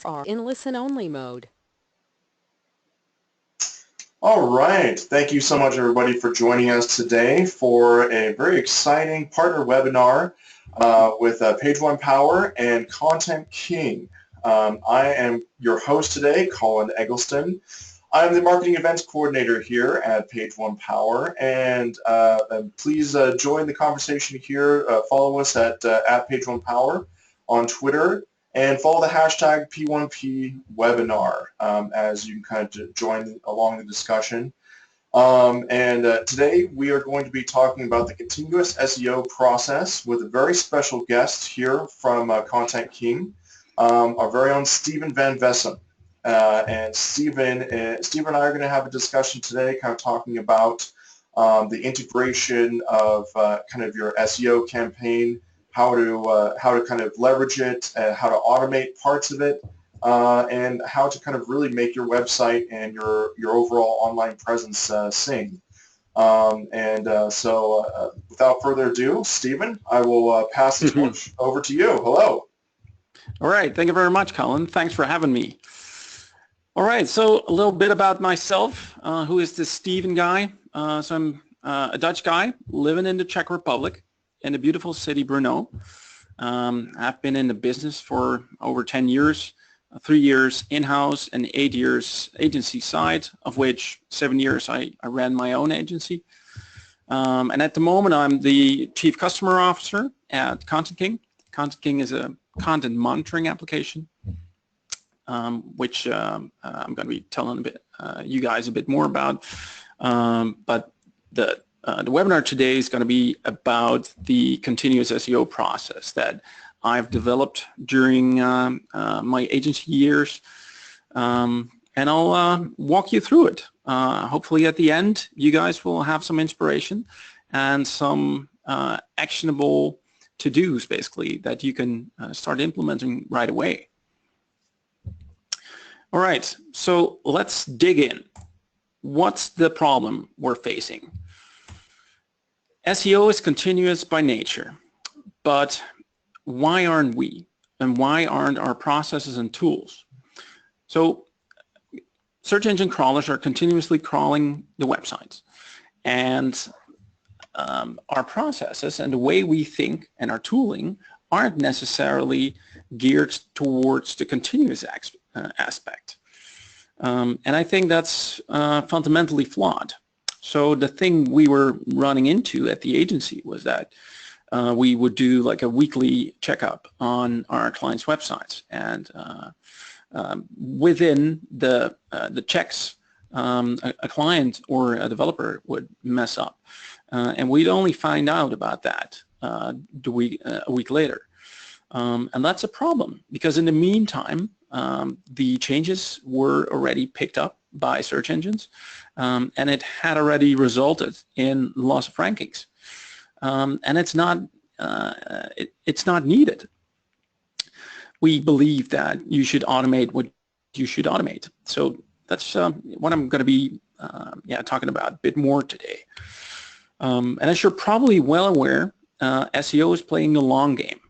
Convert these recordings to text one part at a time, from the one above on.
are in listen-only mode. All right. Thank you so much, everybody, for joining us today for a very exciting partner webinar with Page One Power and ContentKing. I am your host today, Colin Eggleston. I'm the Marketing Events Coordinator here at Page One Power, and please join the conversation here. Follow us at Page One Power on Twitter, and follow the hashtag P1P webinar as you can kind of join along the discussion. Today we are going to be talking about the continuous SEO process with a very special guest here from ContentKing, our very own Stephen Van Vessem. And Stephen and I are going to have a discussion today kind of talking about the integration of kind of your SEO campaign, how to kind of leverage it, how to automate parts of it, and how to kind of really make your website and your overall online presence sing. So without further ado, Stephen, I will pass the torch over to you. Hello. All right. Thank you very much, Colin. Thanks for having me. All right. So a little bit about myself. Who is this Stephen guy? So I'm a Dutch guy living in the Czech Republic, in the beautiful city Brno. I've been in the business for over 10 years, 3 years in-house and 8 years agency side, of which 7 years I ran my own agency. And at the moment I'm the Chief Customer Officer at ContentKing. ContentKing is a content monitoring application, which I'm going to be telling you guys a bit more about. But the webinar today is going to be about the continuous SEO process that I've developed during my agency years, and I'll walk you through it. Hopefully at the end you guys will have some inspiration and some actionable to-dos basically that you can start implementing right away. All right, so let's dig in. What's the problem we're facing? SEO is continuous by nature, but why aren't we? And why aren't our processes and tools? So search engine crawlers are continuously crawling the websites, and our processes and the way we think and our tooling aren't necessarily geared towards the continuous aspect. And I think that's fundamentally flawed. So the thing we were running into at the agency was that we would do like a weekly checkup on our clients' websites, and within the checks, a client or a developer would mess up, and we'd only find out about that a week later. And that's a problem because in the meantime, the changes were already picked up by search engines, and it had already resulted in loss of rankings, and it's not needed. We believe that you should automate what you should automate. So that's what I'm going to be talking about a bit more today. And as you're probably well aware, SEO is playing the long game.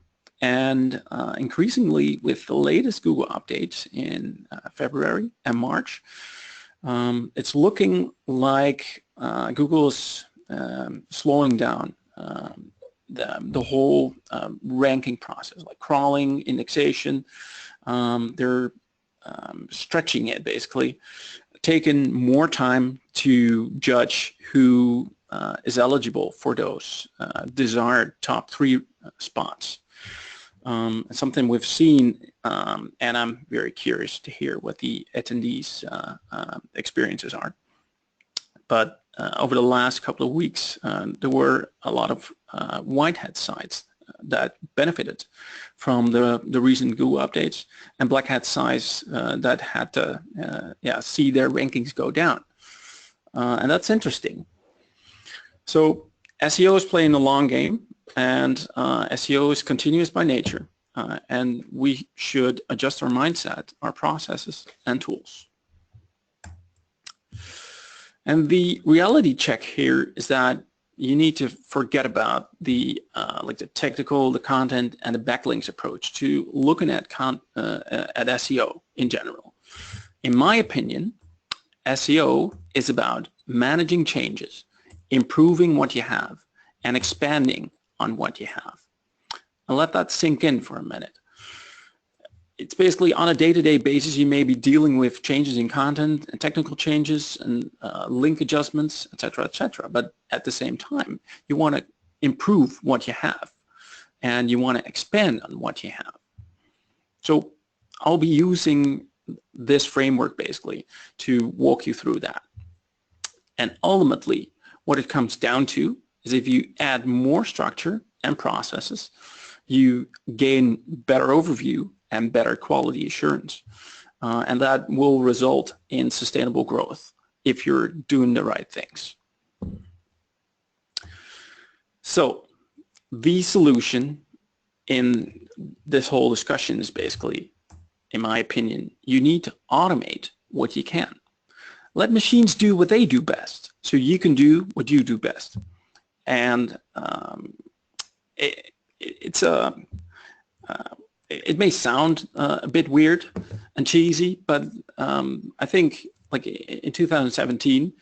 And increasingly with the latest Google updates in February and March, it's looking like Google is slowing down the whole ranking process, like crawling, indexation. They're stretching it basically, taking more time to judge who is eligible for those desired top 3 spots. Something we've seen, and I'm very curious to hear what the attendees' experiences are. But over the last couple of weeks, there were a lot of white hat sites that benefited from the recent Google updates, and black hat sites that had to see their rankings go down. And that's interesting. So SEO is playing the long game, and SEO is continuous by nature, and we should adjust our mindset, our processes, and tools. And the reality check here is that you need to forget about the like the technical, the content, and the backlinks approach to looking at SEO in general. In my opinion, SEO is about managing changes, improving what you have, and expanding on what you have. I'll let that sink in for a minute. It's basically on a day-to-day basis you may be dealing with changes in content and technical changes and link adjustments, etc., etc. But at the same time, you want to improve what you have and you want to expand on what you have. So I'll be using this framework basically to walk you through that. And ultimately, what it comes down to is if you add more structure and processes, you gain better overview and better quality assurance. And that will result in sustainable growth if you're doing the right things. So the solution in this whole discussion is basically, in my opinion, you need to automate what you can. Let machines do what they do best, so you can do what you do best. And it may sound a bit weird and cheesy, but I think like in 2017,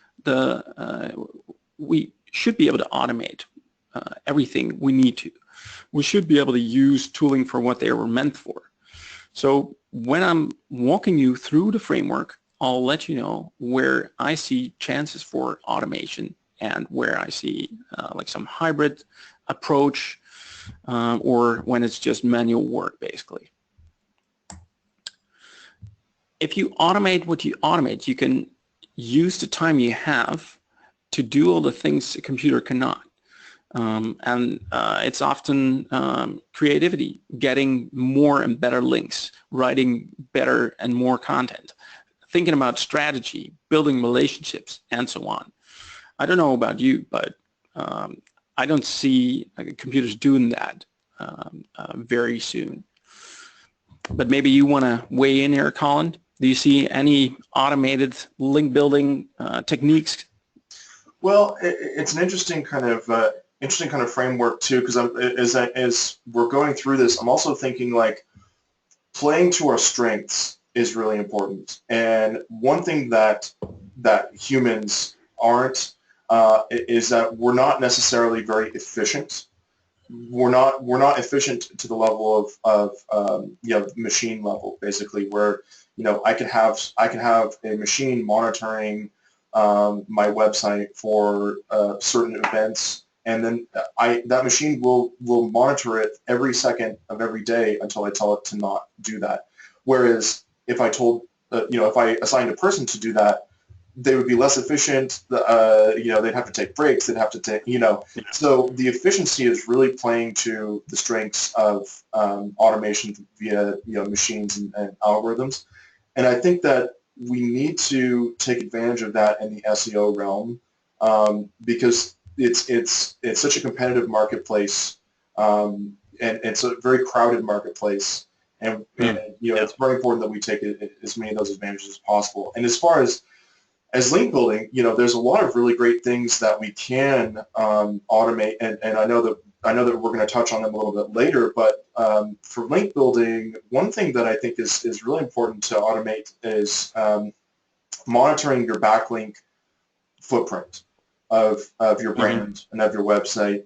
we should be able to automate everything we need to. We should be able to use tooling for what they were meant for. So when I'm walking you through the framework, I'll let you know where I see chances for automation and where I see like some hybrid approach or when it's just manual work basically. If you automate what you automate, you can use the time you have to do all the things a computer cannot. It's often creativity, getting more and better links, writing better and more content, thinking about strategy, building relationships, and so on. I don't know about you, but I don't see computers doing that very soon. But maybe you want to weigh in here, Colin. Do you see any automated link building techniques? Well, it's an interesting kind of framework too, because as we're going through this, I'm also thinking like playing to our strengths is really important. And one thing that humans aren't is that we're not necessarily very efficient. We're not efficient to the level of machine level, basically, where I can have a machine monitoring my website for certain events, and then that machine will monitor it every second of every day until I tell it to not do that. Whereas if I told if I assigned a person to do that, they would be less efficient. They'd have to take breaks. They'd have to take, So the efficiency is really playing to the strengths of automation via machines and algorithms. And I think that we need to take advantage of that in the SEO realm because it's such a competitive marketplace and it's a very crowded marketplace. And it's very important that we take as many of those advantages as possible. And as far as link building, there's a lot of really great things that we can automate, and I know that we're going to touch on them a little bit later. But for link building, one thing that I think is really important to automate is monitoring your backlink footprint of your brand and of your website,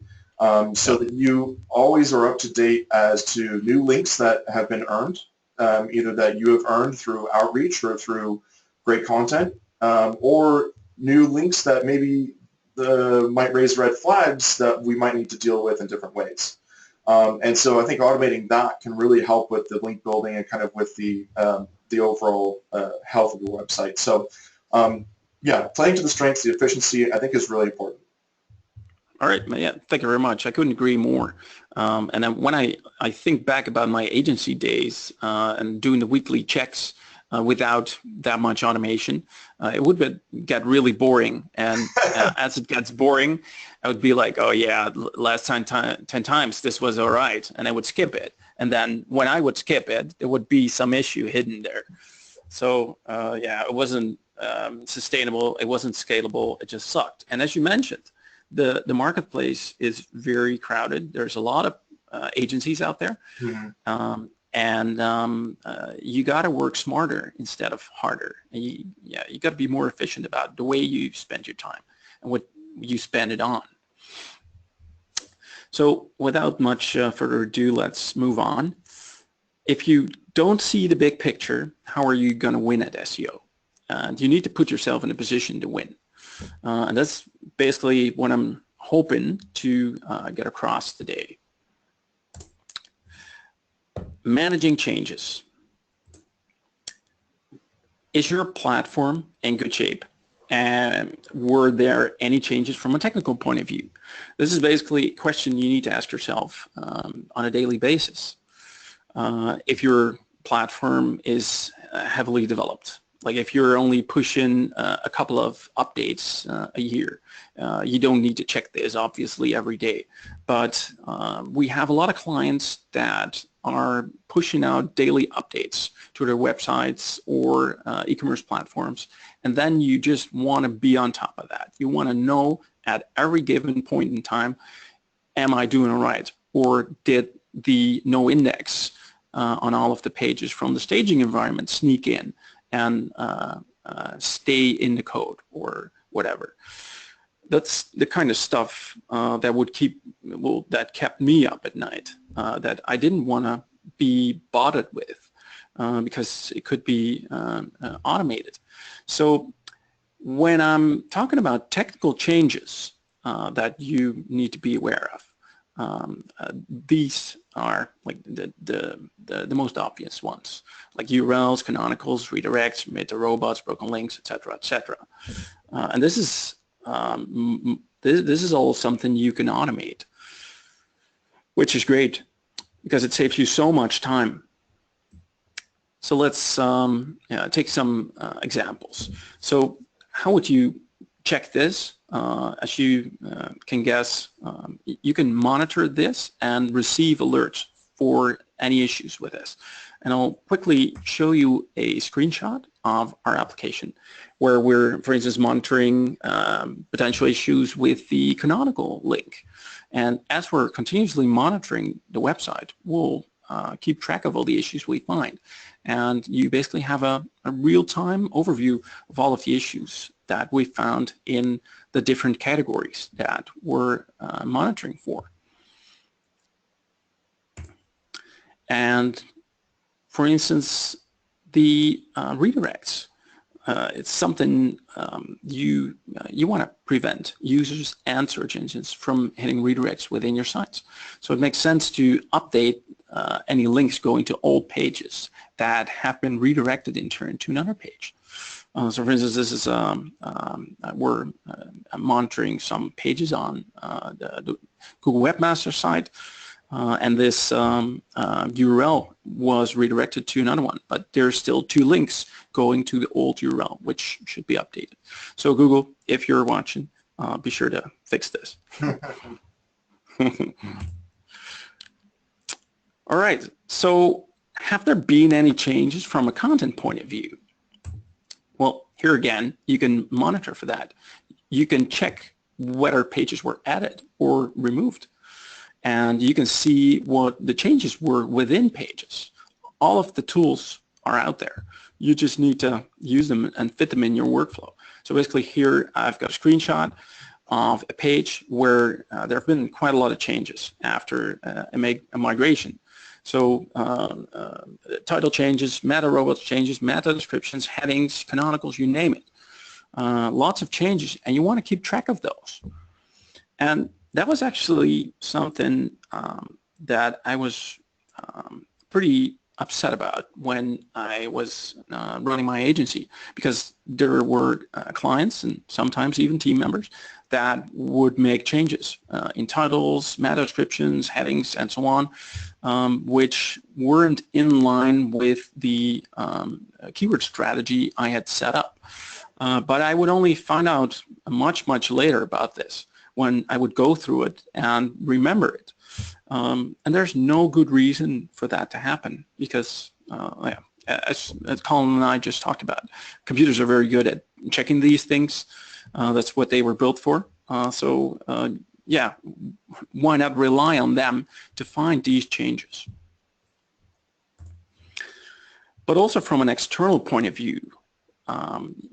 so that you always are up to date as to new links that have been earned, either that you have earned through outreach or through great content. Or new links that maybe might raise red flags that we might need to deal with in different ways. And so I think automating that can really help with the link building and kind of with the overall health of your website. So playing to the strengths, the efficiency, I think is really important. All right, yeah, thank you very much. I couldn't agree more. And then when I think back about my agency days and doing the weekly checks, without that much automation, it would get really boring. And as it gets boring, I would be like, oh yeah, last time 10 times this was all right, and I would skip it. And then when I would skip it, there would be some issue hidden there. So it wasn't sustainable, it wasn't scalable, it just sucked. And as you mentioned, the marketplace is very crowded. There's a lot of agencies out there. Mm-hmm. You got to work smarter instead of harder. And you got to be more efficient about the way you spend your time and what you spend it on. So without much further ado, let's move on. If you don't see the big picture, how are you going to win at SEO? You need to put yourself in a position to win. And that's basically what I'm hoping to get across today. Managing changes. Is your platform in good shape? And were there any changes from a technical point of view? This is basically a question you need to ask yourself on a daily basis. If your platform is heavily developed, like if you're only pushing a couple of updates a year, you don't need to check this obviously every day. But we have a lot of clients that are pushing out daily updates to their websites or e-commerce platforms, and then you just want to be on top of that. You want to know at every given point in time, am I doing it right? Or did the no index on all of the pages from the staging environment sneak in and stay in the code or whatever? That's the kind of stuff that kept me up at night, that I didn't want to be bothered with because it could be automated. So when I'm talking about technical changes that you need to be aware of, these are like the most obvious ones, like URLs, canonicals, redirects, meta robots, broken links, etc., etc. And this is all something you can automate, which is great because it saves you so much time. So let's take some examples. So how would you check this? As you can guess, you can monitor this and receive alerts for any issues with this. And I'll quickly show you a screenshot of our application where we're, for instance, monitoring potential issues with the canonical link. And as we're continuously monitoring the website, we'll keep track of all the issues we find. And you basically have a real-time overview of all of the issues that we found in the different categories that we're monitoring for. And for instance, the redirects, it's something you want to prevent users and search engines from hitting redirects within your sites. So it makes sense to update any links going to old pages that have been redirected in turn to another page. So for instance, this is we're monitoring some pages on the Google Webmaster site, and this URL was redirected to another one, but there's still 2 links going to the old URL, which should be updated. So Google, if you're watching, be sure to fix this. All right, so have there been any changes from a content point of view? Well, here again, you can monitor for that. You can check whether pages were added or removed. And you can see what the changes were within pages. All of the tools are out there. You just need to use them and fit them in your workflow. So basically here I've got a screenshot of a page where there have been quite a lot of changes after a migration. So title changes, meta robots changes, meta descriptions, headings, canonicals, you name it. Lots of changes, and you want to keep track of those. And that was actually something that I was pretty upset about when I was running my agency, because there were clients and sometimes even team members that would make changes in titles, meta descriptions, headings, and so on, which weren't in line with the keyword strategy I had set up. But I would only find out much, much later about this when I would go through it and remember it. And there's no good reason for that to happen because, yeah, as Colin and I just talked about, computers are very good at checking these things. That's what they were built for. Yeah, why not rely on them to find these changes? But also from an external point of view,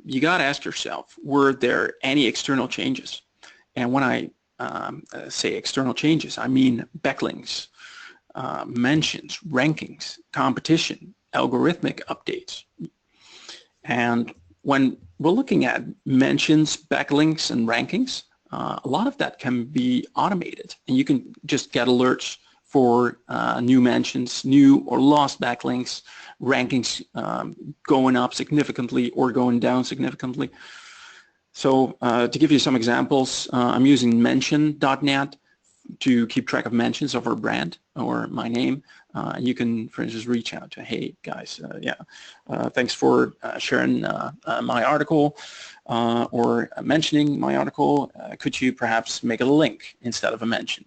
you got to ask yourself, were there any external changes? And when I say external changes, I mean backlinks, mentions, rankings, competition, algorithmic updates. And when we're looking at mentions, backlinks, and rankings, a lot of that can be automated, and you can just get alerts for new mentions, new or lost backlinks, rankings going up significantly or going down significantly. So to give you some examples, I'm using mention.net to keep track of mentions of our brand or my name. You can, for instance, reach out to, hey guys, thanks for sharing my article or mentioning my article. Could you perhaps make it a link instead of a mention?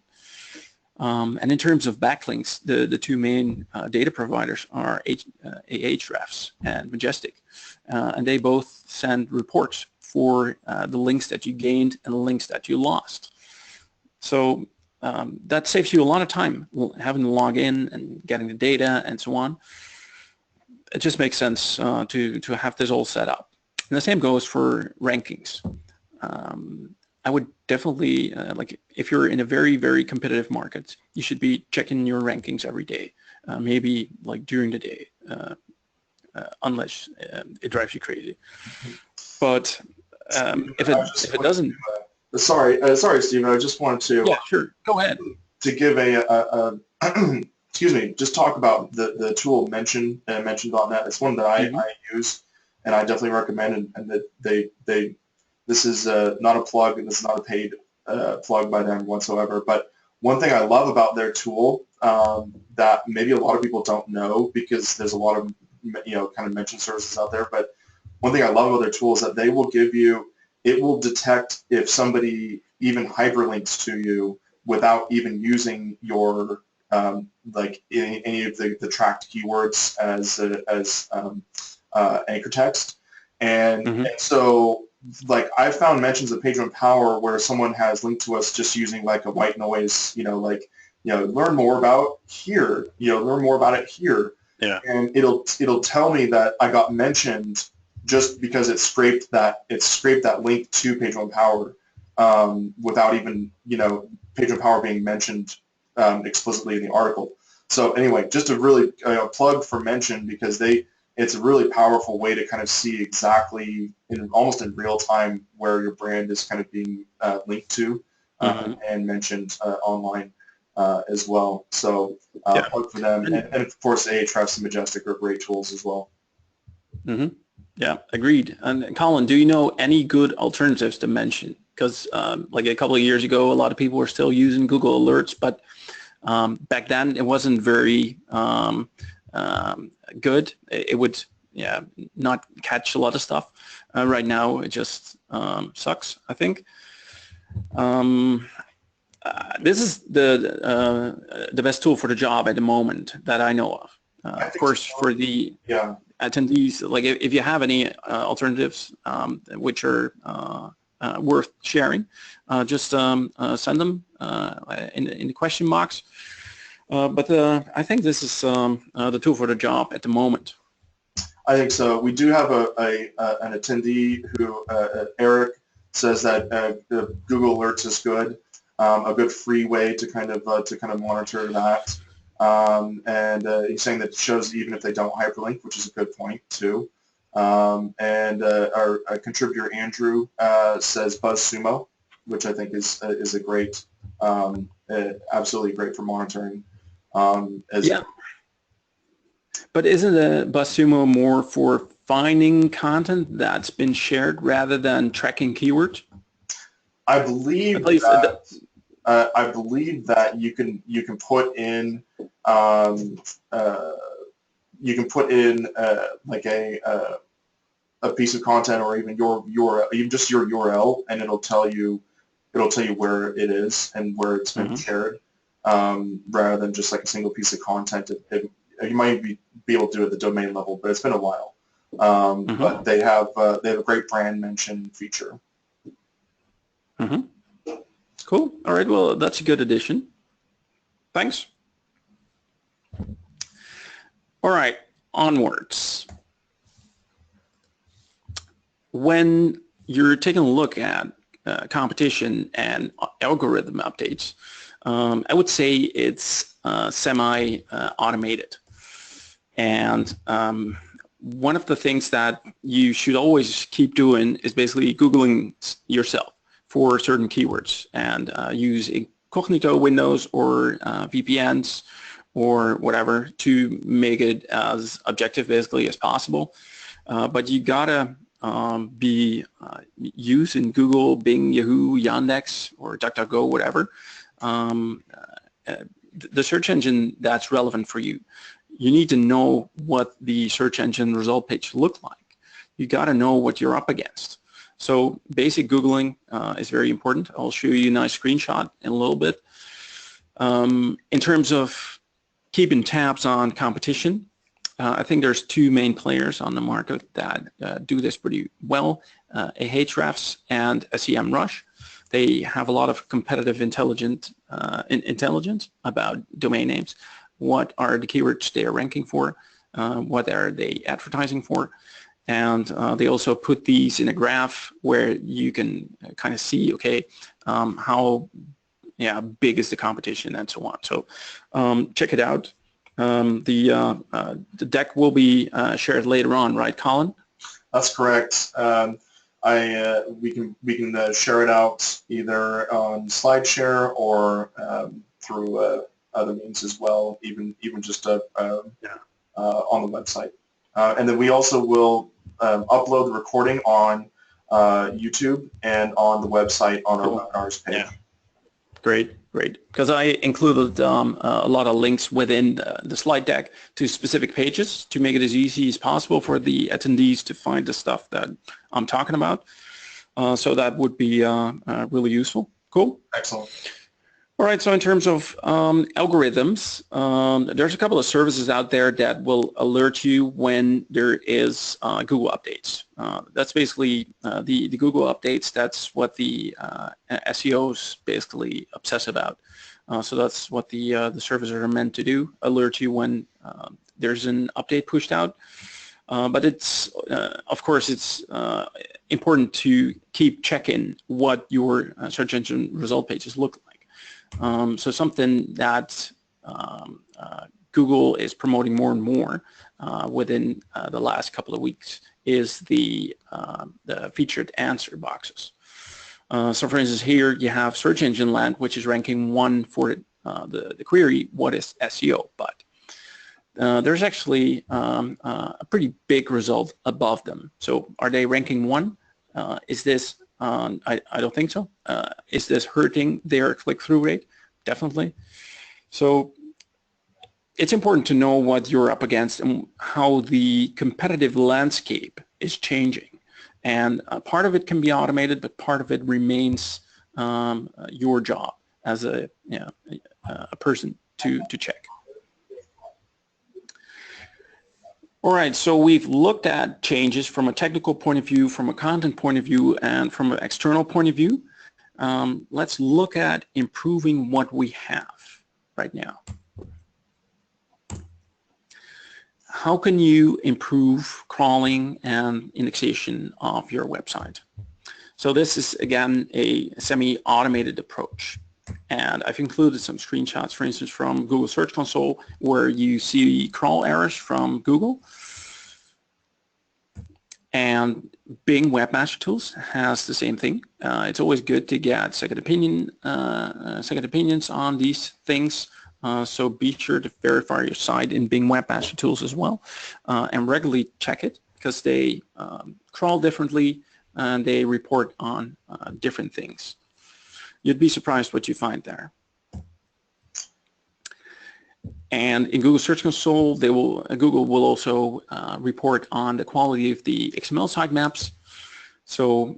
And in terms of backlinks, the two main data providers are Ahrefs and Majestic, and they both send reports for the links that you gained and the links that you lost. So that saves you a lot of time having to log in and getting the data and so on. It just makes sense to have this all set up. And the same goes for rankings. I would definitely, like if you're in a very, very competitive market, you should be checking your rankings every day, maybe like during the day, unless it drives you crazy. But if it doesn't... Sorry, Stephen, I just wanted to... Yeah, sure, go ahead. To give a excuse me, just talk about the tool mention, mention.net. It's one that I use, and I definitely recommend, and that this is not a plug, and this is not a paid plug by them whatsoever. But one thing I love about their tool that maybe a lot of people don't know, because there's a lot of kind of mention services out there. But one thing I love about their tool is that they will give you, it will detect if somebody even hyperlinks to you without even using your like any of the tracked keywords as anchor text, and so. Like I've found mentions of Page One Power where someone has linked to us just using like a white noise, learn more about here, learn more about it here. Yeah. And it'll tell me that I got mentioned just because it scraped that link to Page One Power without even Page One Power being mentioned explicitly in the article. So anyway, just a really plug for Mention, because it's a really powerful way to kind of see exactly almost in real time where your brand is kind of being linked to and mentioned online as well. So plug for them. And of course, Ahrefs and Majestic are great tools as well. Yeah, agreed. And Colin, do you know any good alternatives to Mention? Because like a couple of years ago, a lot of people were still using Google Alerts, but back then it wasn't very good. It would not catch a lot of stuff. Right now it just sucks, I think. This is the best tool for the job at the moment that I know of. Of course, for the attendees, like if you have any alternatives which are worth sharing, just send them in the question box. But I think this is the tool for the job at the moment. I think so. We do have an attendee who, Eric, says that Google Alerts is good, a good free way to kind of monitor that. And he's saying that it shows even if they don't hyperlink, which is a good point too. And our contributor Andrew says BuzzSumo, which I think is a great, absolutely great for monitoring. But isn't the BuzzSumo more for finding content that's been shared rather than tracking keywords? I believe that you can put in like a piece of content, or even your URL, even just your URL, and it'll tell you where it is and where it's been shared, rather than just like a single piece of content. You might be able to do it at the domain level, but it's been a while. But they have a great brand mention feature. Cool. All right. Well, that's a good addition. Thanks. All right. Onwards. When you're taking a look at competition and algorithm updates, I would say it's semi-automated. And one of the things that you should always keep doing is basically Googling yourself for certain keywords and use incognito windows or VPNs or whatever to make it as objective basically as possible. But you gotta be using Google, Bing, Yahoo, Yandex, or DuckDuckGo, whatever, the search engine that's relevant for you. You need to know what the search engine result page look like. You got to know what you're up against. So basic Googling is very important. I'll show you a nice screenshot in a little bit. In terms of keeping tabs on competition, I think there's two main players on the market that do this pretty well, Ahrefs and SEMrush. They have a lot of competitive intelligence about domain names. What are the keywords they are ranking for? What are they advertising for? And they also put these in a graph where you can kind of see, okay, how big is the competition and so on. So check it out. The deck will be shared later on, right, Colin? That's correct. We can share it out either on SlideShare or through other means as well, even just on the website. And then we also will upload the recording on YouTube and on the website on our webinars page. Yeah. Great, great. Because I included a lot of links within the slide deck to specific pages to make it as easy as possible for the attendees to find the stuff that I'm talking about. So that would be really useful. Cool. Excellent. All right, so in terms of algorithms, there's a couple of services out there that will alert you when there is Google updates. That's basically the Google updates. That's what the SEOs basically obsess about. So that's what the services are meant to do, alert you when there's an update pushed out. But it's, of course, it's important to keep checking what your search engine result pages look like. So something that Google is promoting more and more within the last couple of weeks is the featured answer boxes. So for instance, here you have Search Engine Land, which is ranking 1 for the query, what is SEO? But there's actually a pretty big result above them. So are they ranking 1? Is this I don't think so. Is this hurting their click-through rate? Definitely. So it's important to know what you're up against and how the competitive landscape is changing. And part of it can be automated, but part of it remains your job as a person to check. All right, so we've looked at changes from a technical point of view, from a content point of view, and from an external point of view. Let's look at improving what we have right now. How can you improve crawling and indexation of your website? So this is, again, a semi-automated approach. And I've included some screenshots, for instance, from Google Search Console, where you see crawl errors from Google. And Bing Webmaster Tools has the same thing. It's always good to get second opinions on these things. So be sure to verify your site in Bing Webmaster Tools as well, and regularly check it because they crawl differently and they report on different things. You'd be surprised what you find there. And in Google Search Console, Google will also report on the quality of the XML sitemaps. So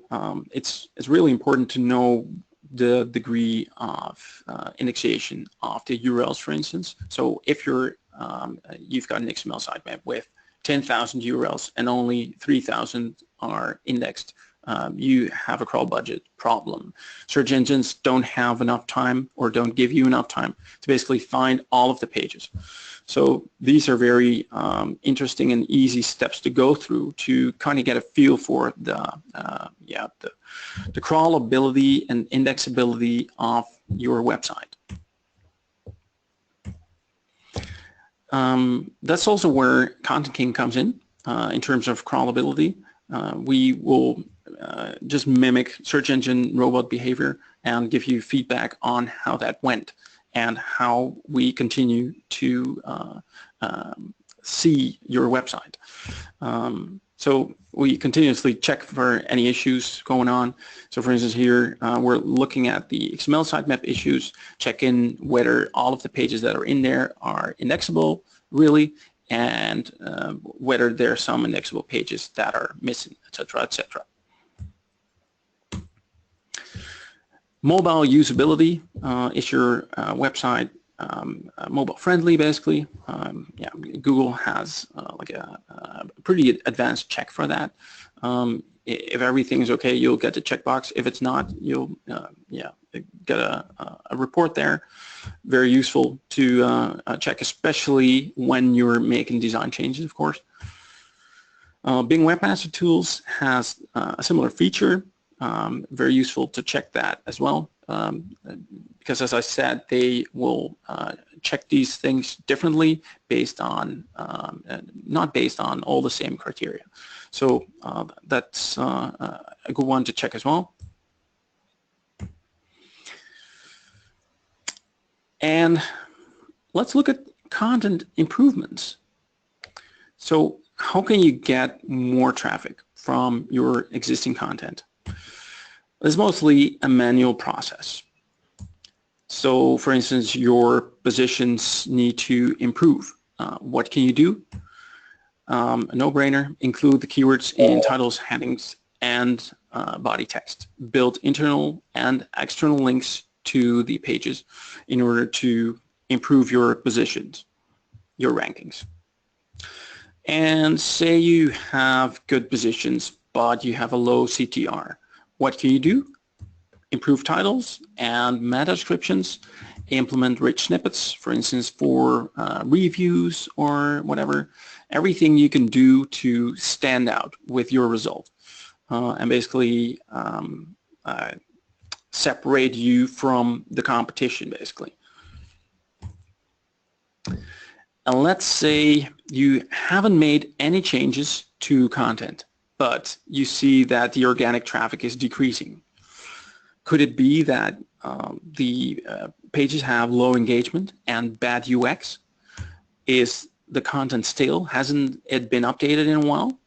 it's really important to know the degree of indexation of the URLs, for instance. So if you've got an XML sitemap with 10,000 URLs and only 3,000 are indexed, you have a crawl budget problem. Search engines don't have enough time or don't give you enough time to basically find all of the pages. So these are very interesting and easy steps to go through to kind of get a feel for the crawlability and indexability of your website. That's also where ContentKing comes in terms of crawlability. We will just mimic search engine robot behavior and give you feedback on how that went and how we continue to see your website. So we continuously check for any issues going on. So for instance here, we're looking at the XML sitemap issues, check in whether all of the pages that are in there are indexable really, and whether there are some indexable pages that are missing, etc., etc. Mobile usability. Is your website mobile friendly, basically? Yeah, Google has like a pretty advanced check for that. If everything's okay, you'll get the checkbox. If it's not, you'll get a report there. Very useful to check, especially when you're making design changes, of course. Bing Webmaster Tools has a similar feature. Very useful to check that as well, because as I said, they will check these things differently based on, not based on all the same criteria. So that's a good one to check as well. And let's look at content improvements. So how can you get more traffic from your existing content? It's mostly a manual process. So for instance, your positions need to improve. What can you do? A no-brainer, include the keywords in titles, headings, and body text. Build internal and external links to the pages in order to improve your positions, your rankings. And say you have good positions, but you have a low CTR. What can you do? Improve titles and meta descriptions, implement rich snippets, for instance, for reviews or whatever. Everything you can do to stand out with your result and basically separate you from the competition, basically. And let's say you haven't made any changes to content, but you see that the organic traffic is decreasing. Could it be that the pages have low engagement and bad UX? Is the content stale? Hasn't it been updated in a while?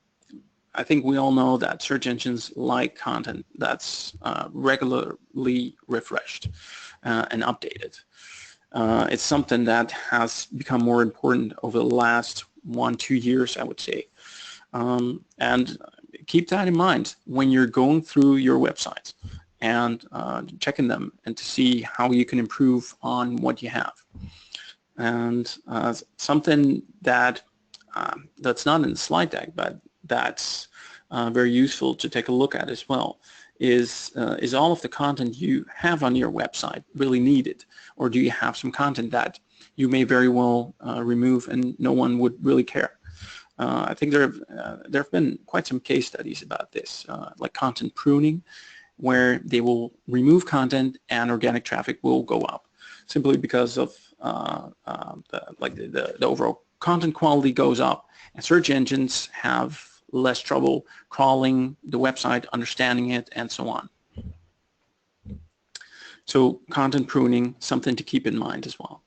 I think we all know that search engines like content that's regularly refreshed and updated. It's something that has become more important over the last 1-2 years, I would say. And keep that in mind when you're going through your websites and checking them and to see how you can improve on what you have. And something that that's not in the slide deck, but that's very useful to take a look at as well is all of the content you have on your website really needed, or do you have some content that you may very well remove and no one would really care? I think there have been quite some case studies about this, like content pruning, where they will remove content and organic traffic will go up, simply because of the overall content quality goes up, and search engines have less trouble crawling the website, understanding it, and so on. So content pruning, something to keep in mind as well.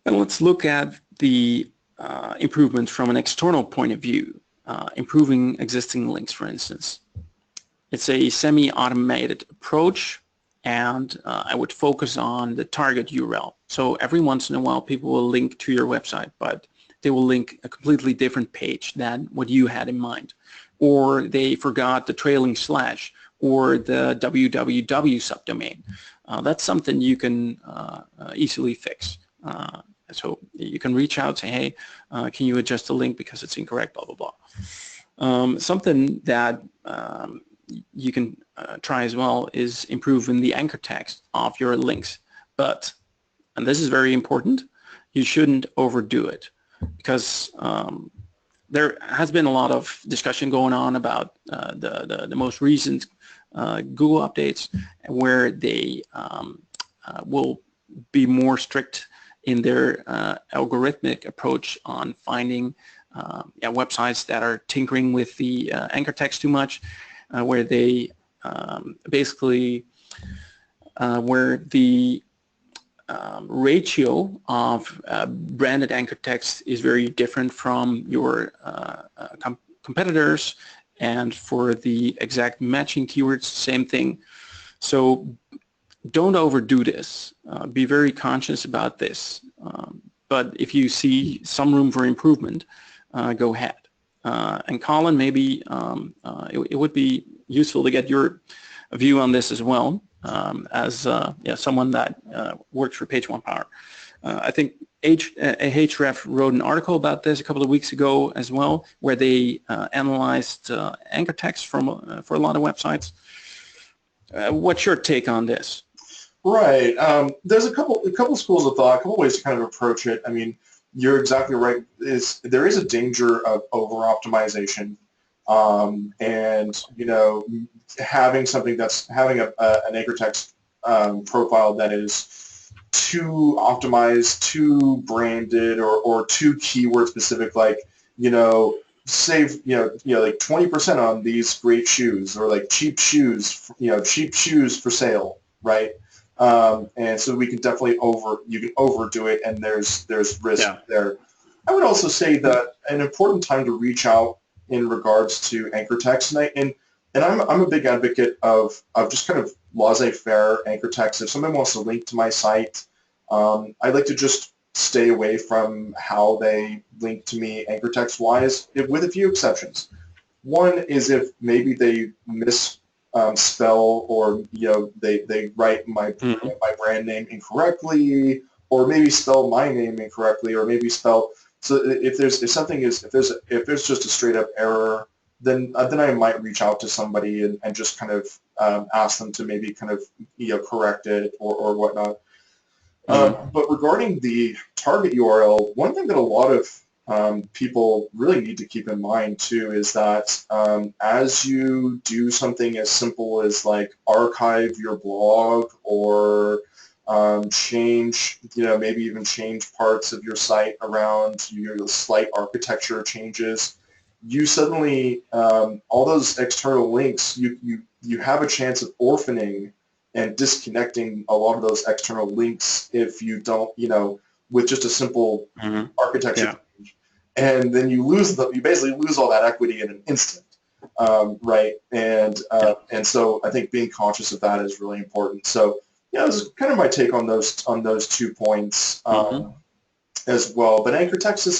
And let's look at the improvements from an external point of view, improving existing links, for instance. It's a semi-automated approach, and I would focus on the target URL. So every once in a while, people will link to your website, but they will link a completely different page than what you had in mind. Or they forgot the trailing slash or the www subdomain. That's something you can easily fix. So you can reach out, say, hey, can you adjust the link because it's incorrect, blah, blah, Something that you can try as well is improving the anchor text of your links. But, and this is very important, you shouldn't overdo it, because there has been a lot of discussion going on about the most recent Google updates, where they will be more strict in their algorithmic approach on finding websites that are tinkering with the anchor text too much, where they basically where the ratio of branded anchor text is very different from your competitors, and for the exact matching keywords, same thing. So don't overdo this. Be very conscious about this. But if you see some room for improvement, go ahead. And Colin, maybe it would be useful to get your view on this as well, as someone that works for Page One Power. I think Ahrefs wrote an article about this a couple of weeks ago as well, where they analyzed anchor text from for a lot of websites. What's your take on this? Right. There's a couple schools of thought, a couple ways to kind of approach it. I mean, you're exactly right. There is a danger of over-optimization, and having something that's having an anchor text profile that is too optimized, too branded, or too keyword specific, like save like 20% on these great shoes, or like cheap shoes for sale, right? And so we can definitely you can overdo it, and there's risk there. I would also say that an important time to reach out in regards to anchor text, and I'm a big advocate of just kind of laissez-faire anchor text. If someone wants to link to my site, I like to just stay away from how they link to me anchor text wise, with a few exceptions. One is if maybe they spell, or they write my brand name incorrectly, or maybe spell my name incorrectly, or maybe spell. So if there's just a straight up error, then I might reach out to somebody and just kind of ask them to maybe kind of correct it or whatnot. But regarding the target URL, one thing that a lot of people really need to keep in mind too is that as you do something as simple as like archive your blog, or change, maybe even change parts of your site around your slight architecture changes, you suddenly, all those external links, you have a chance of orphaning and disconnecting a lot of those external links if you don't, with just a simple architecture change. And then you basically lose all that equity in an instant, right? And so I think being conscious of that is really important. So this is kind of my take on those 2 points as well. But anchor text is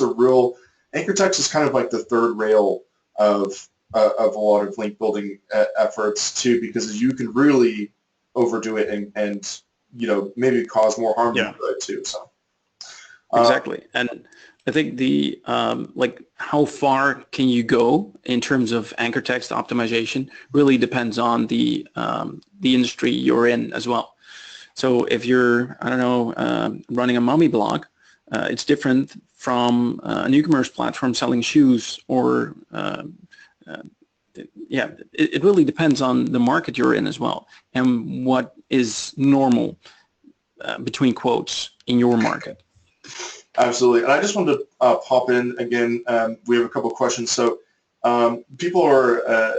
kind of like the third rail of a lot of link building efforts too, because you can really overdo it and maybe cause more harm than good too. So exactly. And I think the like how far can you go in terms of anchor text optimization really depends on the industry you're in as well. So if you're, I don't know, running a mommy blog, it's different from an e-commerce platform selling shoes, or it really depends on the market you're in as well, and what is normal between quotes in your market. Absolutely. And I just wanted to pop in again. We have a couple of questions. So people are,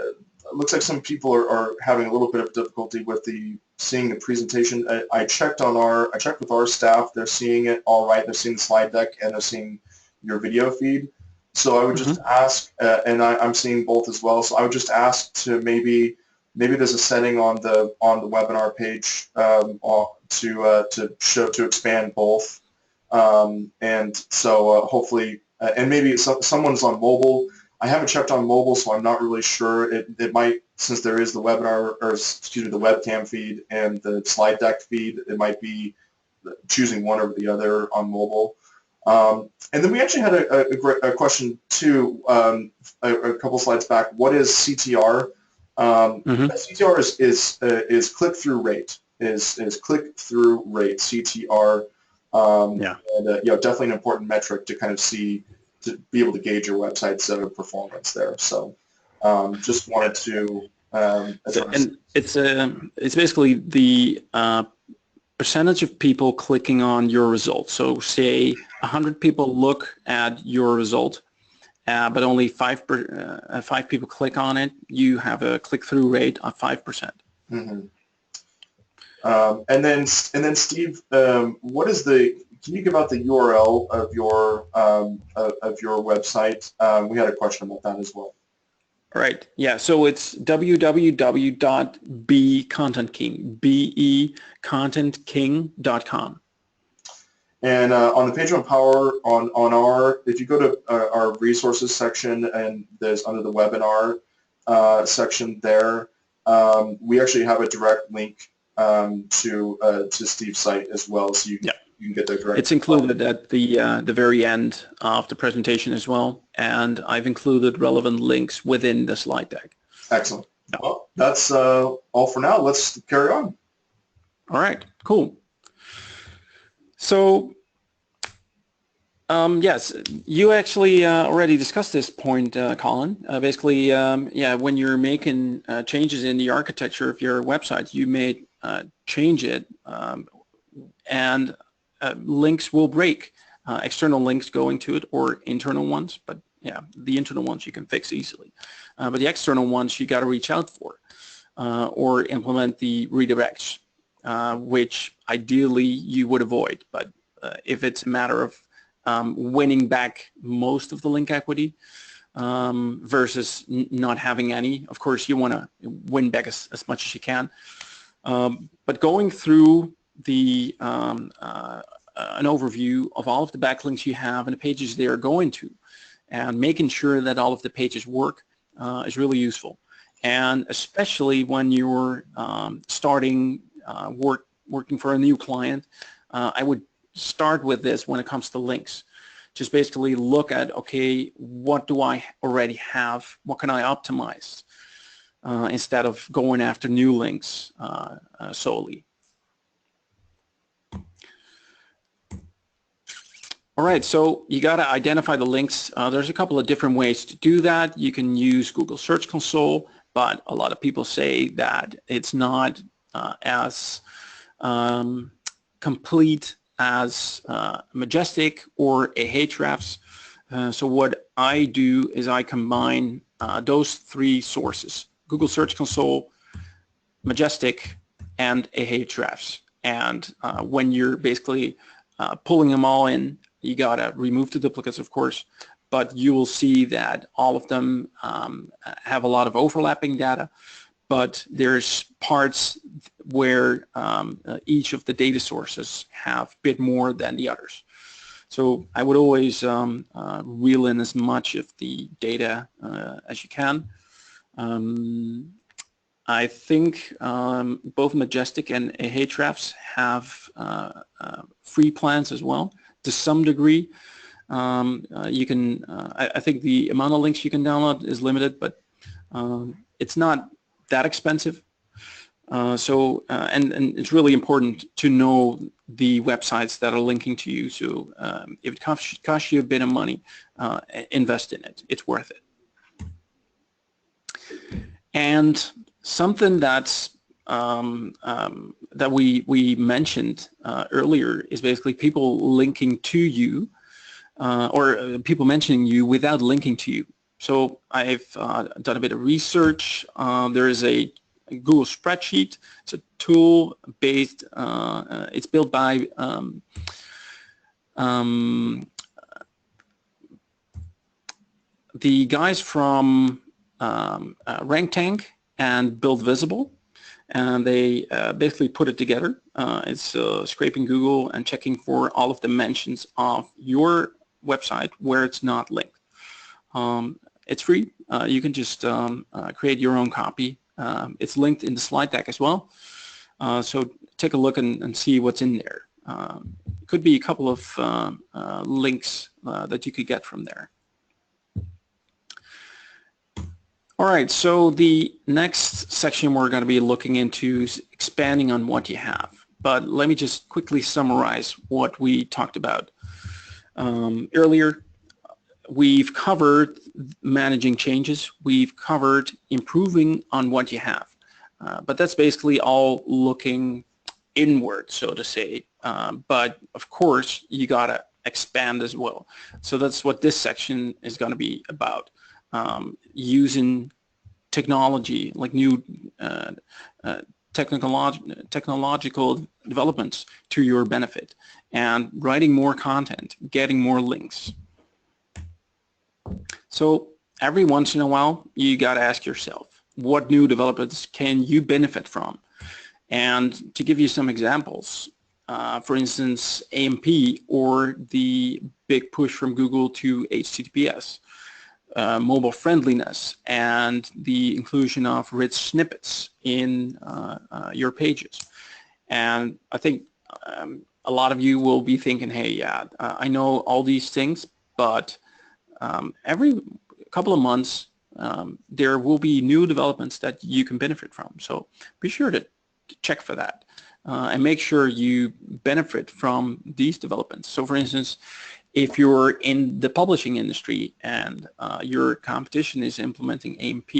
looks like some people are having a little bit of difficulty with seeing the presentation. I checked with our staff. They're seeing it all right. They're seeing the slide deck, and they're seeing your video feed. So I would just ask, and I'm seeing both as well. So I would just ask to maybe there's a setting on the webinar page to expand both. And so hopefully, and maybe someone's on mobile. I haven't checked on mobile, so I'm not really sure. It might, since there is the webinar, or excuse me, the webcam feed and the slide deck feed, it might be choosing one over the other on mobile. And then we actually had a question too, a couple slides back. What is CTR? CTR is click-through rate. Is click-through rate, CTR. Yeah. And definitely an important metric to kind of see, to be able to gauge your website's performance there. So just wanted to address. And it's basically the percentage of people clicking on your result. So say 100 people look at your result, but only five people click on it. You have a click-through rate of 5%. Mm-hmm. And then Steve, what is can you give out the URL of your website? We had a question about that as well. All right. Yeah. So it's www.becontentking, becontentking.com. And on the Page One Power, if you go to our resources section and there's under the webinar section there, we actually have a direct link to Steve's site as well, so you can get the direct. It's included at the very end of the presentation as well, and I've included relevant links within the slide deck. Excellent. Yeah. Well, that's all for now. Let's carry on. All right. Cool. So, yes, you actually already discussed this point, Colin. Basically, yeah, when you're making changes in the architecture of your website, you may change it, and links will break. External links going to it or internal ones, but yeah, the internal ones you can fix easily. But the external ones you got to reach out for or implement the redirects, which ideally you would avoid. But if it's a matter of winning back most of the link equity versus not having any, of course you want to win back as much as you can. But going through the an overview of all of the backlinks you have and the pages they are going to, and making sure that all of the pages work is really useful. And especially when you're starting working for a new client, I would start with this when it comes to links. Just basically look at, okay, what do I already have? What can I optimize? Instead of going after new links solely. All right, so you got to identify the links. There's a couple of different ways to do that. You can use Google Search Console, but a lot of people say that it's not as complete as Majestic or Ahrefs. So what I do is I combine those three sources: Google Search Console, Majestic, and Ahrefs. And when you're basically pulling them all in, you gotta remove the duplicates, of course, but you will see that all of them have a lot of overlapping data, but there's parts where each of the data sources have a bit more than the others. So I would always reel in as much of the data as you can. I think both Majestic and Ahrefs have free plans as well. To some degree, you can. I think the amount of links you can download is limited, but it's not that expensive. So and it's really important to know the websites that are linking to you. So if it costs you a bit of money, invest in it. It's worth it. And something that's that we mentioned earlier is basically people linking to you or people mentioning you without linking to you. So I've done a bit of research. There is a Google spreadsheet. It's a tool based, it's built by the guys from Rank Tank and Build Visible, and they basically put it together. It's scraping Google and checking for all of the mentions of your website where it's not linked. It's free. You can just create your own copy. It's linked in the slide deck as well. So take a look and see what's in there. could be a couple of links that you could get from there. All right, so the next section we're going to be looking into is expanding on what you have. But let me just quickly summarize what we talked about earlier. We've covered managing changes. We've covered improving on what you have. But that's basically all looking inward, so to say. But of course, you got to expand as well. So that's what this section is going to be about. Using technology, like new technological developments to your benefit, and writing more content, getting more links. So every once in a while, you got to ask yourself, what new developments can you benefit from? And to give you some examples, for instance, AMP, or the big push from Google to HTTPS, mobile friendliness, and the inclusion of rich snippets in your pages. And I think a lot of you will be thinking, hey, yeah, I know all these things, but every couple of months there will be new developments that you can benefit from. So be sure to check for that and make sure you benefit from these developments. So for instance, if you're in the publishing industry and your competition is implementing AMP,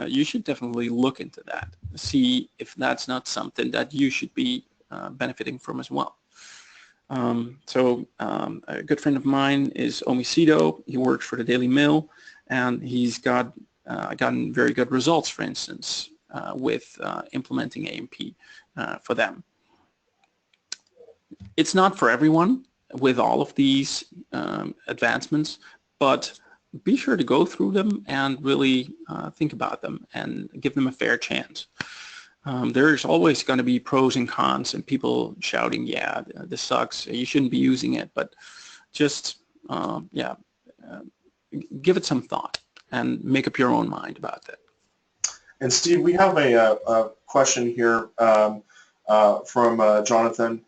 you should definitely look into that, see if that's not something that you should be benefiting from as well. A good friend of mine is Omicido. He works for the Daily Mail, and he's gotten very good results, for instance, with implementing AMP for them. It's not for everyone with all of these advancements, but be sure to go through them and really think about them and give them a fair chance. There's always going to be pros and cons and people shouting, yeah, this sucks, you shouldn't be using it, but just, give it some thought and make up your own mind about that. And Steve, we have a question here from Jonathan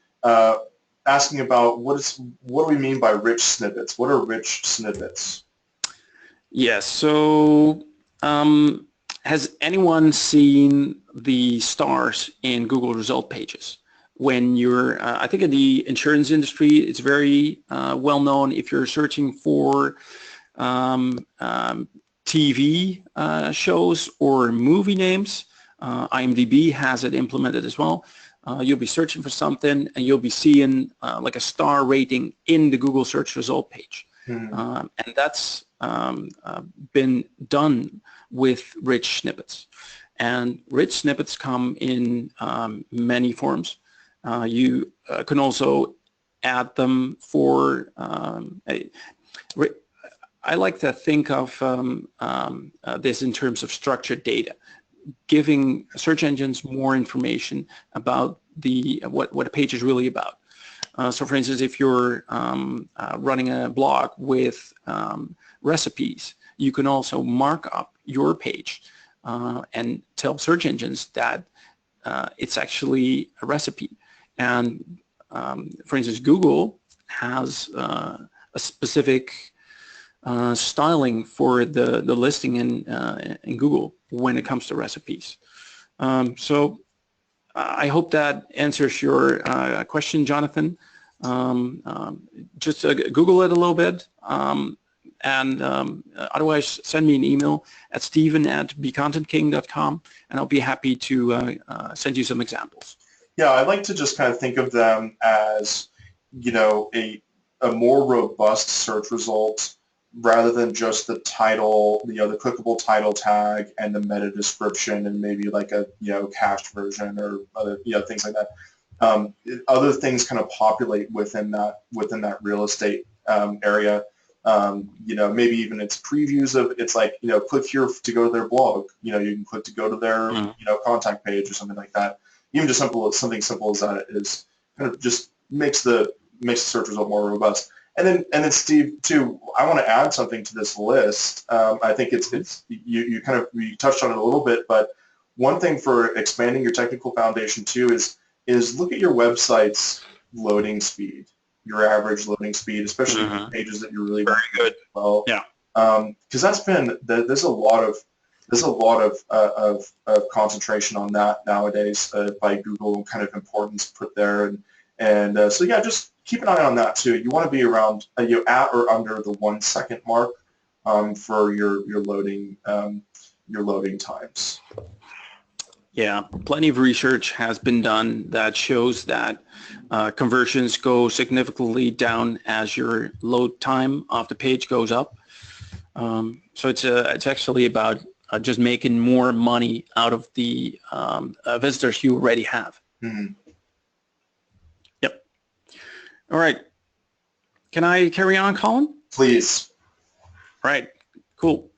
asking about what do we mean by rich snippets? What are rich snippets? Yes, so has anyone seen the stars in Google result pages? When you're, I think in the insurance industry, it's very well known if you're searching for TV shows or movie names. IMDb has it implemented as well. You'll be searching for something and you'll be seeing like a star rating in the Google search result page. Mm-hmm. And that's been done with rich snippets. And rich snippets come in many forms. You can also add them for, I like to think of this in terms of structured data, giving search engines more information about what a page is really about. So for instance, if you're running a blog with recipes, you can also mark up your page and tell search engines that it's actually a recipe. And for instance, Google has a specific styling for the listing in Google when it comes to recipes. So I hope that answers your question, Jonathan. Just Google it a little bit, and otherwise send me an email at steven@becontentking.com, and I'll be happy to send you some examples. Yeah, I like to just kind of think of them as, you know, a more robust search result rather than just the title, you know, the clickable title tag and the meta description and maybe like a, you know, cached version or other, you know, things like that. Other things kind of populate within that real estate area. You know, maybe even it's previews of, it's like, you know, click here to go to their blog. You know, you can click to go to their, you know, contact page or something like that. Even just something simple as that is kind of just makes the search result more robust. And then Steve, too, I want to add something to this list. I think you touched on it a little bit, but one thing for expanding your technical foundation too is look at your website's loading speed, your average loading speed, especially for pages that you're really very good. well. Yeah. Because that's been there's a lot of concentration on that nowadays by Google, kind of importance put there, and so yeah, just keep an eye on that too. You want to be around at or under the 1 second mark for your loading times. Yeah, plenty of research has been done that shows that conversions go significantly down as your load time of the page goes up. So it's actually about just making more money out of the visitors you already have. Mm-hmm. Yep. All right. Can I carry on, Colin? Please. All right. Cool.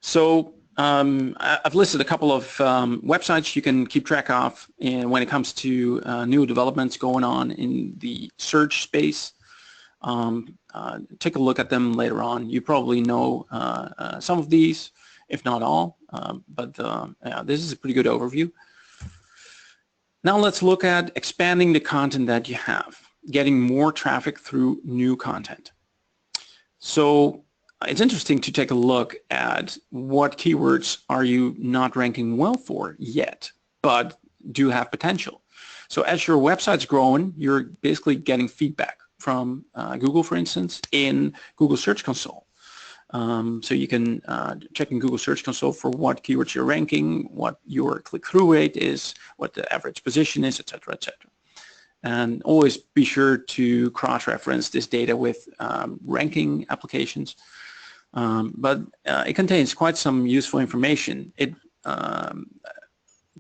So I've listed a couple of websites you can keep track of when it comes to new developments going on in the search space. Take a look at them later on. You probably know some of these, if not all, but yeah, this is a pretty good overview. Now let's look at expanding the content that you have, getting more traffic through new content. So it's interesting to take a look at what keywords are you not ranking well for yet, but do have potential. So as your website's growing, you're basically getting feedback from Google, for instance, in Google Search Console. So you can check in Google Search Console for what keywords you're ranking, what your click-through rate is, what the average position is, etc., etc. And always be sure to cross-reference this data with ranking applications. But it contains quite some useful information. It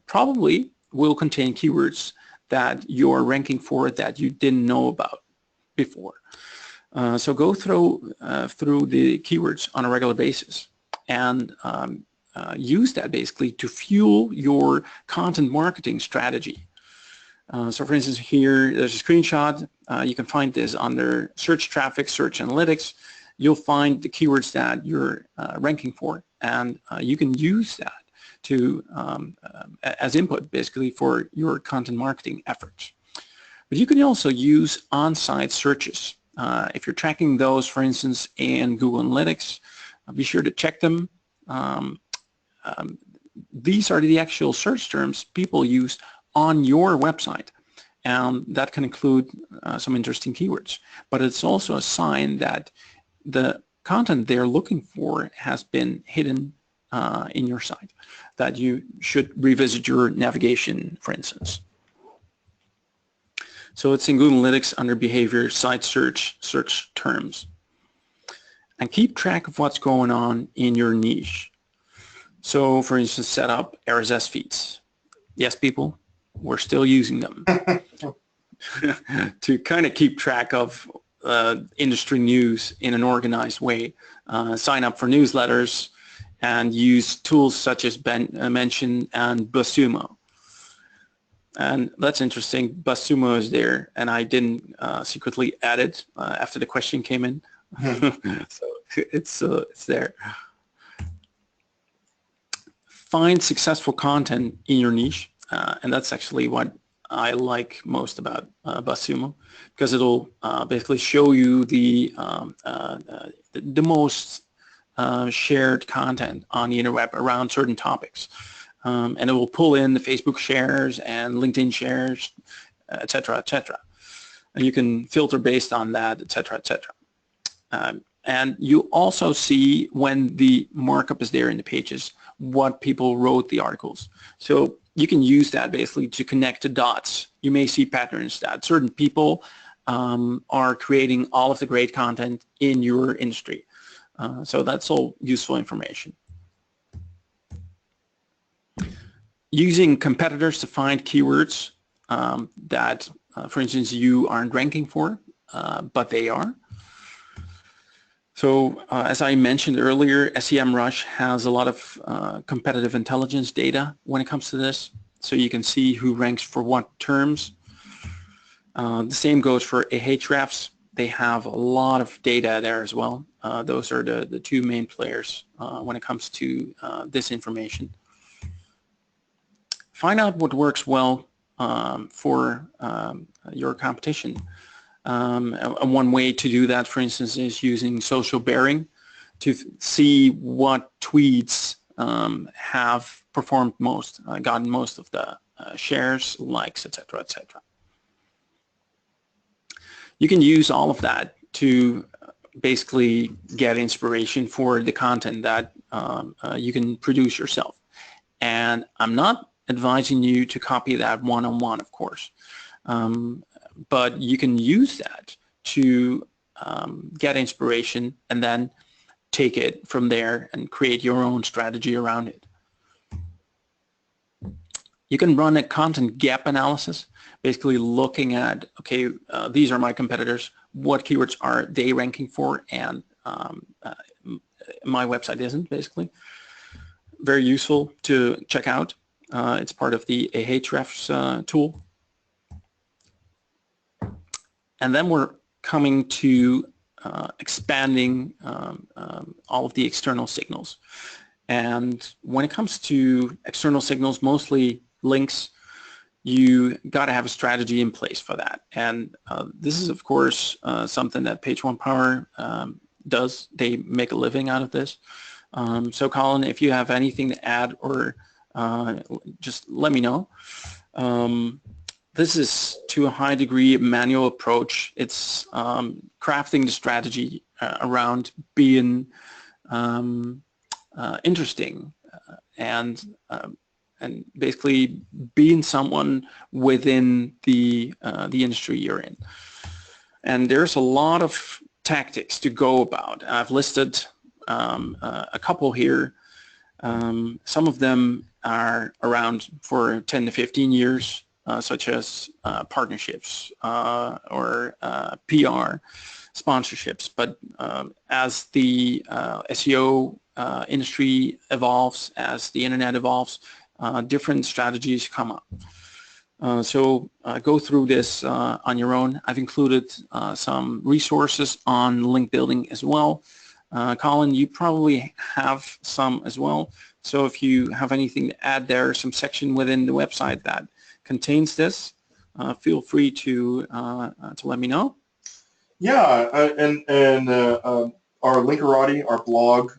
probably will contain keywords that you're ranking for that you didn't know about before. So go through the keywords on a regular basis and use that basically to fuel your content marketing strategy. So for instance, here there's a screenshot. You can find this under search traffic, search analytics. You'll find the keywords that you're ranking for, and you can use that to as input basically for your content marketing efforts. But you can also use on-site searches. If you're tracking those, for instance, in Google Analytics, be sure to check them. These are the actual search terms people use on your website, and that can include some interesting keywords. But it's also a sign that the content they're looking for has been hidden in your site, that you should revisit your navigation, for instance. So it's in Google Analytics under behavior, site search, search terms. And keep track of what's going on in your niche. So for instance, set up RSS feeds. Yes, people, we're still using them to kind of keep track of industry news in an organized way. Sign up for newsletters and use tools such as Mention and BuzzSumo. And that's interesting. BuzzSumo is there, and I didn't secretly add it after the question came in. So it's there. Find successful content in your niche, and that's actually what I like most about BuzzSumo, because it'll basically show you the most shared content on the interweb around certain topics. And it will pull in the Facebook shares and LinkedIn shares, et cetera, et cetera. And you can filter based on that, et cetera, et cetera. And you also see when the markup is there in the pages, what people wrote the articles. So you can use that basically to connect the dots. You may see patterns that certain people are creating all of the great content in your industry. So that's all useful information. Using competitors to find keywords that, for instance, you aren't ranking for, but they are. So as I mentioned earlier, SEMrush has a lot of competitive intelligence data when it comes to this. So you can see who ranks for what terms. The same goes for Ahrefs. They have a lot of data there as well. Those are the two main players when it comes to this information. Find out what works well for your competition. And one way to do that, for instance, is using social bearing to see what tweets have performed most, gotten most of the shares, likes, etc., etc. You can use all of that to basically get inspiration for the content that you can produce yourself. And I'm not advising you to copy that one-on-one, of course, but you can use that to get inspiration and then take it from there and create your own strategy around it. You can run a content gap analysis, basically looking at, okay, these are my competitors, what keywords are they ranking for, and my website isn't, basically. Very useful to check out. It's part of the Ahrefs tool. And then we're coming to expanding all of the external signals. And when it comes to external signals, mostly links, you got to have a strategy in place for that. And this is, of course, something that Page One Power does. They make a living out of this. So Colin, if you have anything to add, or just let me know. This is, to a high degree, a manual approach. It's crafting the strategy around being interesting and basically being someone within the industry you're in. And there's a lot of tactics to go about. I've listed a couple here. Some of them are around for 10 to 15 years, such as partnerships or PR, sponsorships. But as the SEO industry evolves, as the internet evolves, different strategies come up. So go through this on your own. I've included some resources on link building as well. Colin, you probably have some as well. So if you have anything to add there, some section within the website that contains this, feel free to let me know. Yeah, and our Linkerati, our blog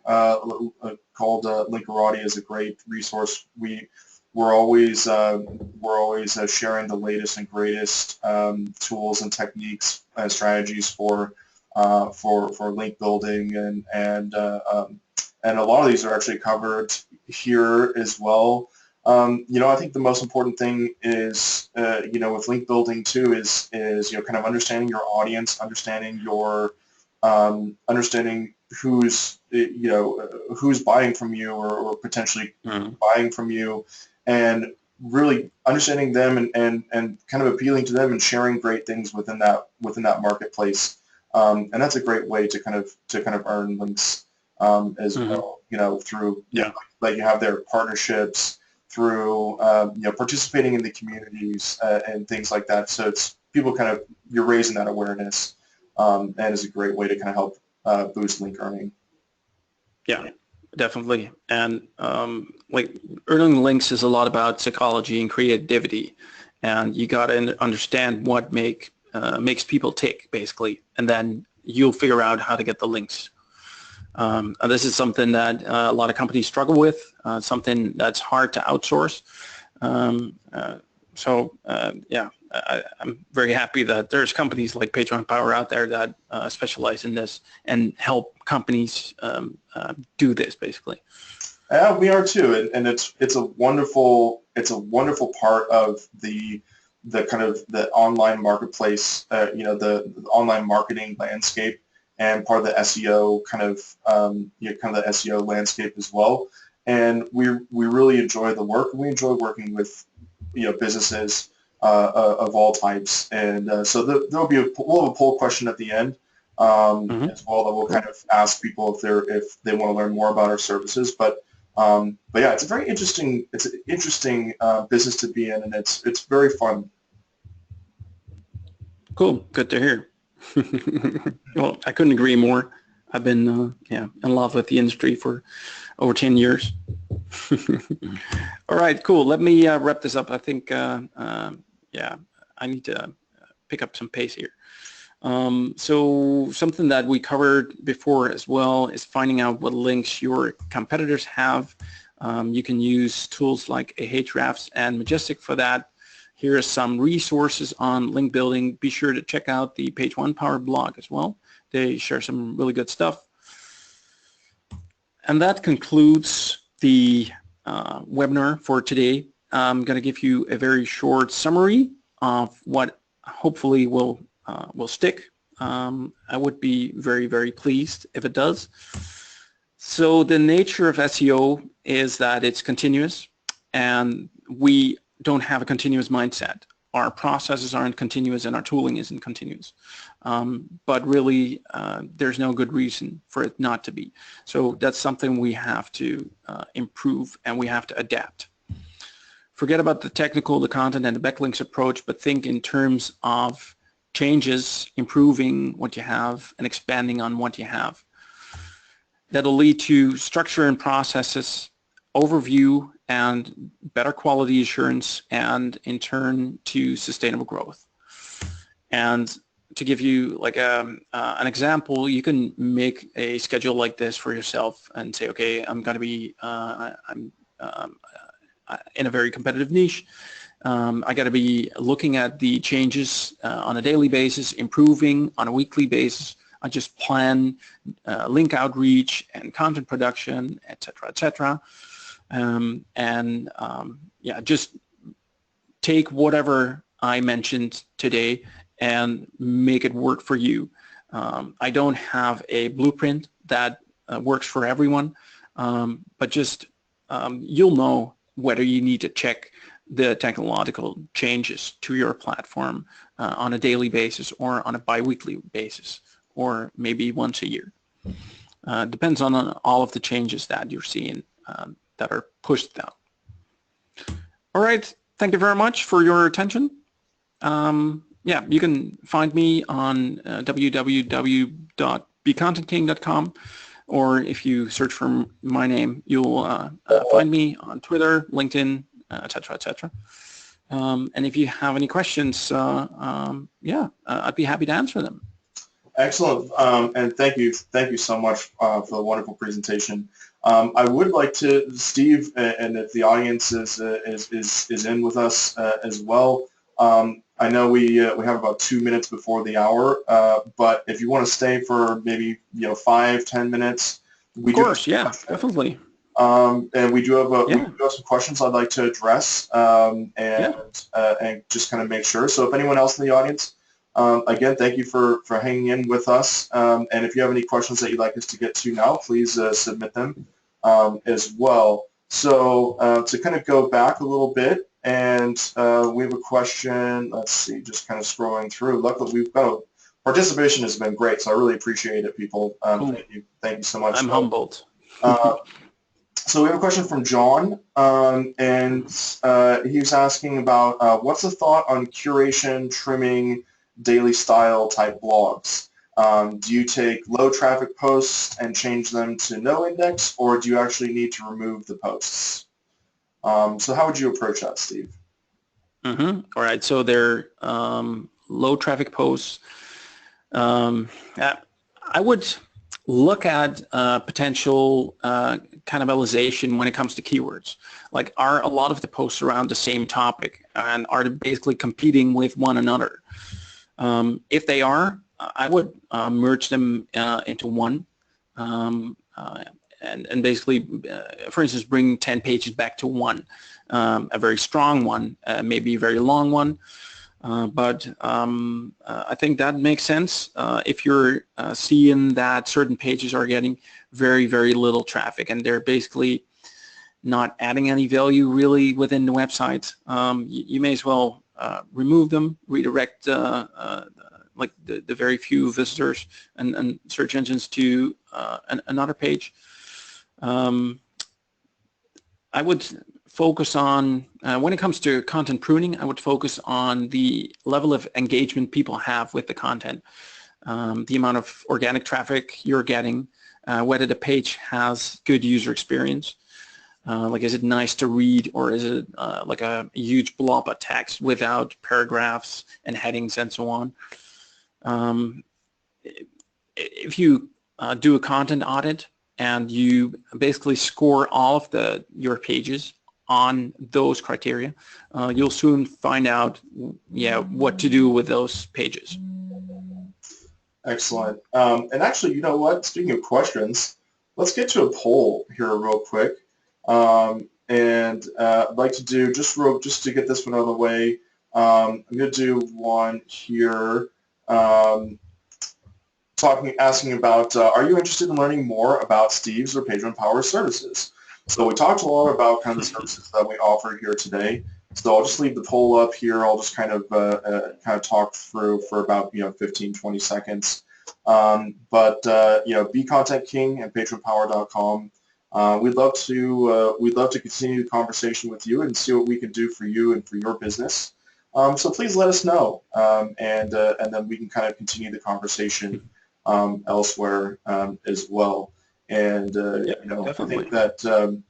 called Linkerati, is a great resource. We're always sharing the latest and greatest tools and techniques and strategies for link building, and a lot of these are actually covered here as well. I think the most important thing is, with link building too, is kind of understanding your audience, understanding your, understanding who's buying from you or potentially buying from you, and really understanding them and kind of appealing to them and sharing great things within that marketplace. And that's a great way to kind of earn links as well. Through like you have their partnerships, through participating in the communities and things like that. So it's people you're raising that awareness, and is a great way to kind of help boost link earning. Yeah, definitely. And like earning links is a lot about psychology and creativity, and you got to understand what makes people tick, basically, and then you'll figure out how to get the links. And this is something that a lot of companies struggle with, something that's hard to outsource. I'm very happy that there's companies like Page One Power out there that specialize in this and help companies do this, basically. Yeah, we are too, and it's a wonderful part of the kind of the online marketplace, the online marketing landscape, and part of the SEO kind of the SEO landscape as well. And we really enjoy the work. We enjoy working with businesses of all types. And so we'll have a poll question at the end as well that we'll kind of ask people if they want to learn more about our services. But yeah, it's a very interesting business to be in, and it's very fun. Cool. Good to hear. Well, I couldn't agree more. I've been in love with the industry for over 10 years. All right, cool. Let me wrap this up. I think I need to pick up some pace here. So something that we covered before as well is finding out what links your competitors have. You can use tools like Ahrefs and Majestic for that. Here are some resources on link building. Be sure to check out the Page One Power blog as well. They share some really good stuff. And that concludes the webinar for today. I'm going to give you a very short summary of what hopefully will stick. I would be very, very pleased if it does. So the nature of SEO is that it's continuous, and we don't have a continuous mindset. Our processes aren't continuous and our tooling isn't continuous. But really, there's no good reason for it not to be. So that's something we have to improve, and we have to adapt. Forget about the technical, the content, and the backlinks approach, but think in terms of changes, improving what you have, and expanding on what you have. That'll lead to structure and processes, overview, and better quality assurance, and in turn to sustainable growth. And to give you like an example, you can make a schedule like this for yourself and say, okay, I'm going to be in a very competitive niche. I got to be looking at the changes on a daily basis, improving on a weekly basis. I just plan link outreach and content production, etc., etc. Yeah, just take whatever I mentioned today and make it work for you. I don't have a blueprint that works for everyone, but just you'll know whether you need to check the technological changes to your platform on a daily basis or on a bi-weekly basis, or maybe once a year. Depends on all of the changes that you're seeing that are pushed down. All right, thank you very much for your attention. Yeah, you can find me on www.becontentking.com, or if you search for my name, you'll find me on Twitter, LinkedIn, etc., etc. And if you have any questions, yeah, I'd be happy to answer them. Excellent, and thank you so much for the wonderful presentation. I would like to, Steve, and if the audience is in with us as well. I know we have about 2 minutes before the hour, but if you want to stay for maybe 5-10 minutes, of course, yeah, definitely. And we do have some questions I'd like to address, and just kind of make sure. So if anyone else in the audience, again, thank you for hanging in with us. And if you have any questions that you'd like us to get to now, please submit them as well. So to kind of go back a little bit, and we have a question. Let's see, just kind of scrolling through. Luckily, we've got participation has been great, so I really appreciate it, people. Cool. Thank you so much. I'm humbled. So we have a question from John, and he's asking about what's the thought on curation, trimming, daily style type blogs? Do you take low traffic posts and change them to no index, or do you actually need to remove the posts? So how would you approach that, Steve? All right, so they're low traffic posts. I would look at potential cannibalization when it comes to keywords. Like, are a lot of the posts around the same topic, and are they basically competing with one another? If they are, I would merge them into one, and basically, for instance, bring 10 pages back to one, a very strong one, maybe a very long one. But I think that makes sense if you're seeing that certain pages are getting very, very little traffic, and they're basically not adding any value really within the website. You may as well remove them, redirect like the very few visitors and search engines to another page. I would focus on, when it comes to content pruning, I would focus on the level of engagement people have with the content, the amount of organic traffic you're getting, whether the page has good user experience. Like, is it nice to read, or is it like a huge blob of text without paragraphs and headings and so on? If you do a content audit and you basically score all of your pages on those criteria, you'll soon find out, what to do with those pages. Excellent. And actually, you know what? Speaking of questions, let's get to a poll here real quick. I'd like to do just to get this one out of the way. I'm going to do one here. Asking about, are you interested in learning more about Steve's or Page One Power services? So we talked a lot about kind of the services that we offer here today. So I'll just leave the poll up here. I'll just kind of talk through for about 15, 20 seconds. Be Content King and PageOnePower.com. We'd love to continue the conversation with you and see what we can do for you and for your business. So please let us know, and then we can kind of continue the conversation elsewhere as well. And I think that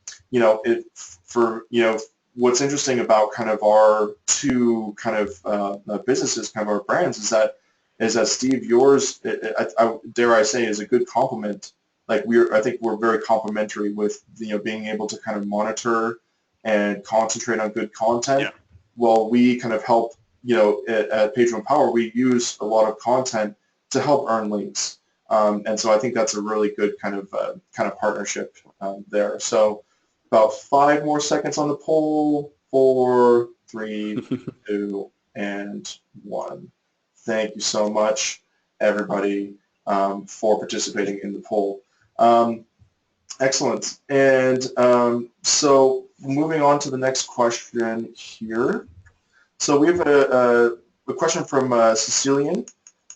what's interesting about kind of our two kind of businesses, kind of our brands, is that Steve, yours, dare I say, is a good complement. Like I think we're very complementary with being able to kind of monitor and concentrate on good content. Yeah. While we kind of help, at Page One Power, we use a lot of content to help earn links. And so I think that's a really good kind of partnership there. So about 5 more seconds on the poll. 4, 3, 2, and 1. Thank you so much, everybody, for participating in the poll. Excellent. And so moving on to the next question here. So we have a question from Cecilian.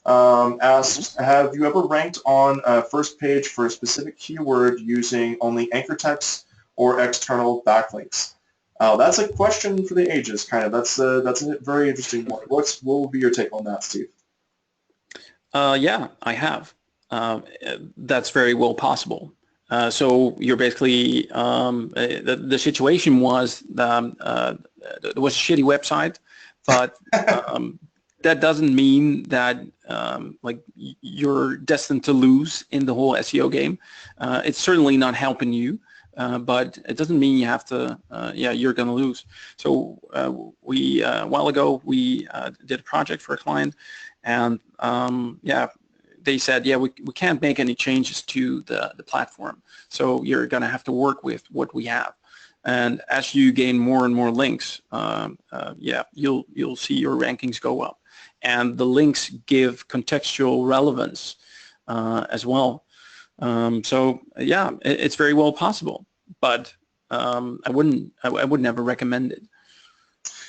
Asks, have you ever ranked on a first page for a specific keyword using only anchor text or external backlinks? That's a question for the ages, kind of. That's a very interesting one. What will be your take on that, Steve? Yeah, I have. That's very well possible. So you're basically the situation was it was a shitty website, but that doesn't mean that like you're destined to lose in the whole SEO game. It's certainly not helping you, but it doesn't mean you have to. You're going to lose. So a while ago we did a project for a client, and they said, we can't make any changes to the platform. So you're going to have to work with what we have. And as you gain more and more links, you'll see your rankings go up. And the links give contextual relevance as well. It's very well possible, but I would never recommend it.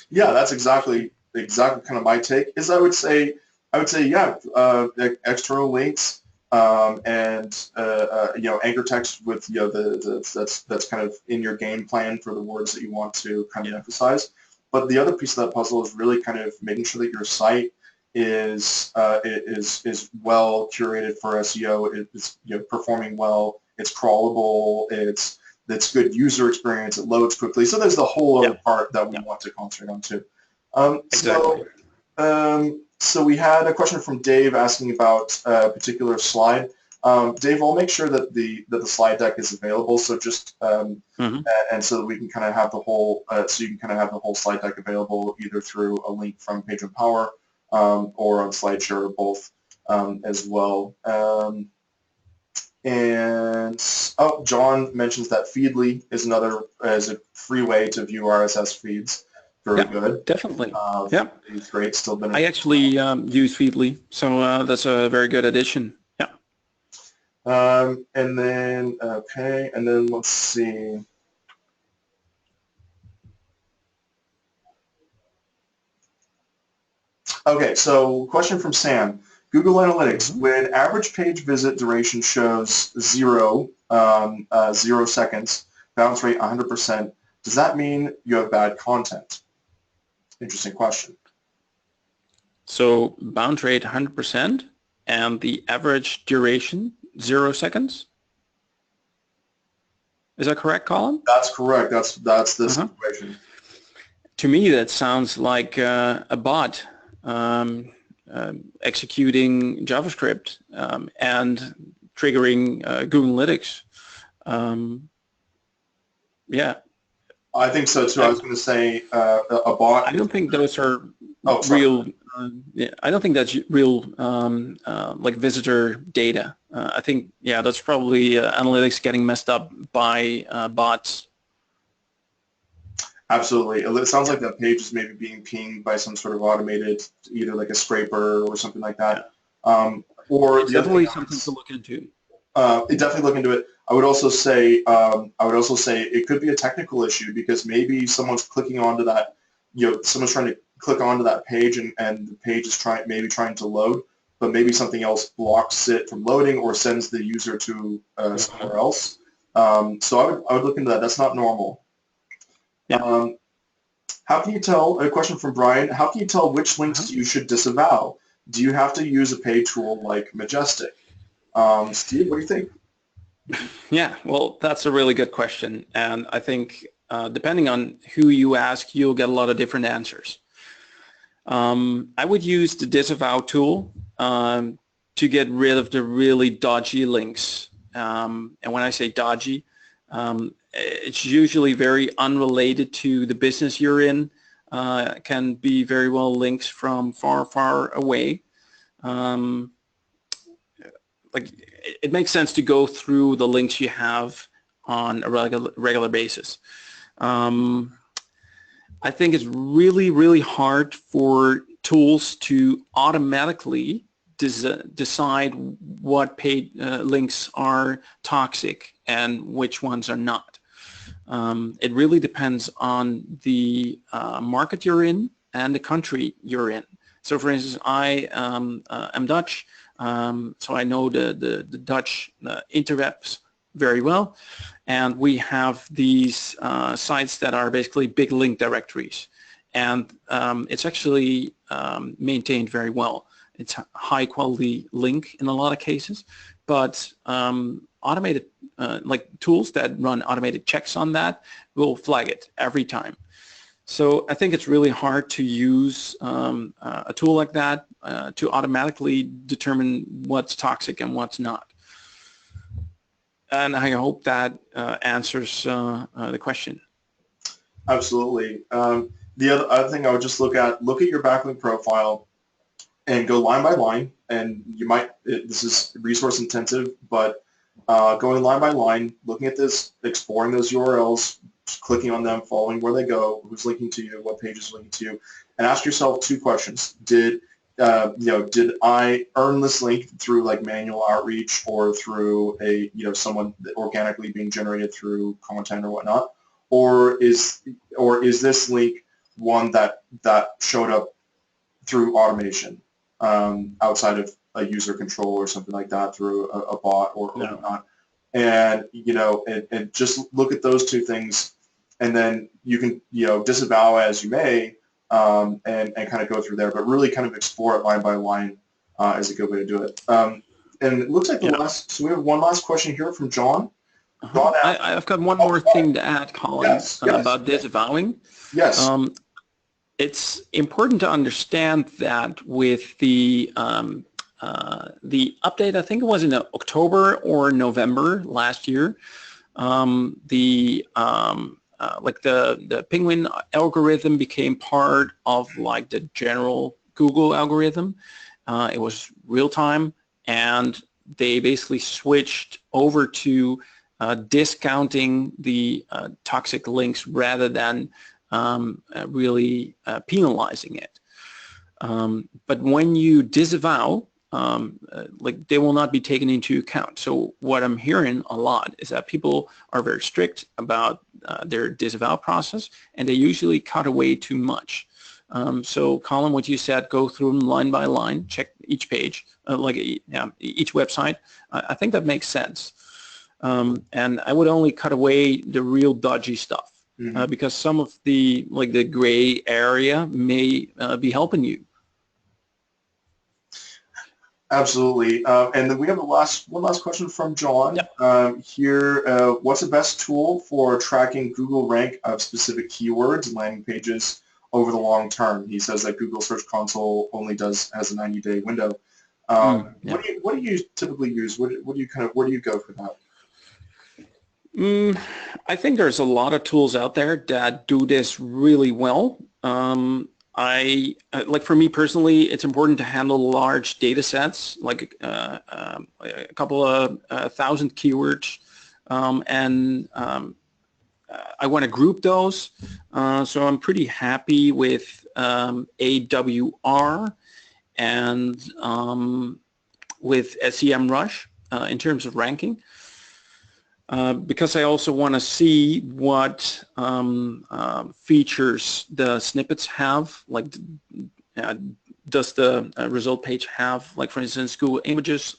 Yeah, that's exactly kind of my take. Is I would say external links and anchor text with that's kind of in your game plan for the words that you want to kind of emphasize. But the other piece of that puzzle is really kind of making sure that your site is well curated for SEO. It's performing well. It's crawlable. It's good user experience. It loads quickly. So there's the whole other part that we want to concentrate on too. Exactly. So we had a question from Dave asking about a particular slide. Dave, I'll make sure that the slide deck is available. So just and so that we can kind of have the whole so you can kind of have the whole slide deck available either through a link from Page One Power or on SlideShare or both as well. John mentions that Feedly is a free way to view RSS feeds. Very good. Definitely. It's great. Still been. I actually use Feedly, so that's a very good addition. Yeah. And then let's see. Okay, so question from Sam. Google Analytics, when average page visit duration shows 0 seconds, bounce rate 100%, does that mean you have bad content? Interesting question. So bounce rate 100% and the average duration 0 seconds? Is that correct, Colin? That's correct. That's the situation. To me, that sounds like a bot executing JavaScript and triggering Google Analytics. Yeah. I think so too. I was going to say a bot. I don't think those are Oh, sorry. real. Yeah, I don't think that's real like visitor data. I think, yeah, that's probably analytics getting messed up by bots. Absolutely. It sounds like that page is maybe being pinged by some sort of automated, either like a scraper or something like that. Yeah. Or it's the other definitely thing something to look into. Definitely look into it. I would also say it could be a technical issue because maybe someone's clicking onto that, someone's trying to click onto that page and the page is trying to load, but maybe something else blocks it from loading or sends the user to somewhere else. So I would look into that. That's not normal. Yeah. How can you tell, a question from Brian, how can you tell which links you should disavow? Do you have to use a paid tool like Majestic? Steve, what do you think? Yeah, well, that's a really good question. And I think depending on who you ask, you'll get a lot of different answers. I would use the disavow tool to get rid of the really dodgy links. And when I say dodgy, it's usually very unrelated to the business you're in. It can be very well links from far, far away. Like it makes sense to go through the links you have on a regular basis. I think it's really, really hard for tools to automatically decide what paid links are toxic and which ones are not. It really depends on the market you're in and the country you're in. So for instance, I am Dutch, so I know the Dutch interwebs very well, and we have these sites that are basically big link directories, and it's actually maintained very well. It's a high quality link in a lot of cases, but automated like tools that run automated checks on that will flag it every time. So I think it's really hard to use a tool like that to automatically determine what's toxic and what's not. And I hope that answers the question. Absolutely. The other thing I would just look at your backlink profile and go line by line. And you might, this is resource intensive, but going line by line, looking at this, exploring those URLs, clicking on them, following where they go, who's linking to you, what page is linking to you, and ask yourself two questions. Did I earn this link through like manual outreach or through a, someone organically being generated through content or whatnot? Or is this link one that showed up through automation outside of a user control or something like that through a bot or whatnot? And and just look at those two things, and then you can disavow as you may, and kind of go through there, but really kind of explore it line by line is a good way to do it. And it looks like so we have one last question here from John. I've got one more thing to add, Colin, yes. about disavowing. Yes. It's important to understand that with the update, I think it was in October or November last year, the Penguin algorithm became part of like the general Google algorithm. It was real time, and they basically switched over to discounting the toxic links rather than really penalizing it. But when you disavow, like they will not be taken into account. So what I'm hearing a lot is that people are very strict about their disavow process, and they usually cut away too much. So Colin, what you said, go through them line by line, check each page, each website. I think that makes sense. And I would only cut away the real dodgy stuff, because some of the gray area may be helping you. Absolutely. And then we have one last question from John Yep. here. What's the best tool for tracking Google rank of specific keywords and landing pages over the long term? He says that Google Search Console only has a 90-day window. Yeah. What do you typically use? What do you where do you go for that? I think there's a lot of tools out there that do this really well. Like for me personally, it's important to handle large data sets, like a couple of thousand keywords, and I want to group those. So I'm pretty happy with AWR and with SEMrush in terms of ranking. Because I also want to see what features the snippets have, like does the result page have, like for instance, Google Images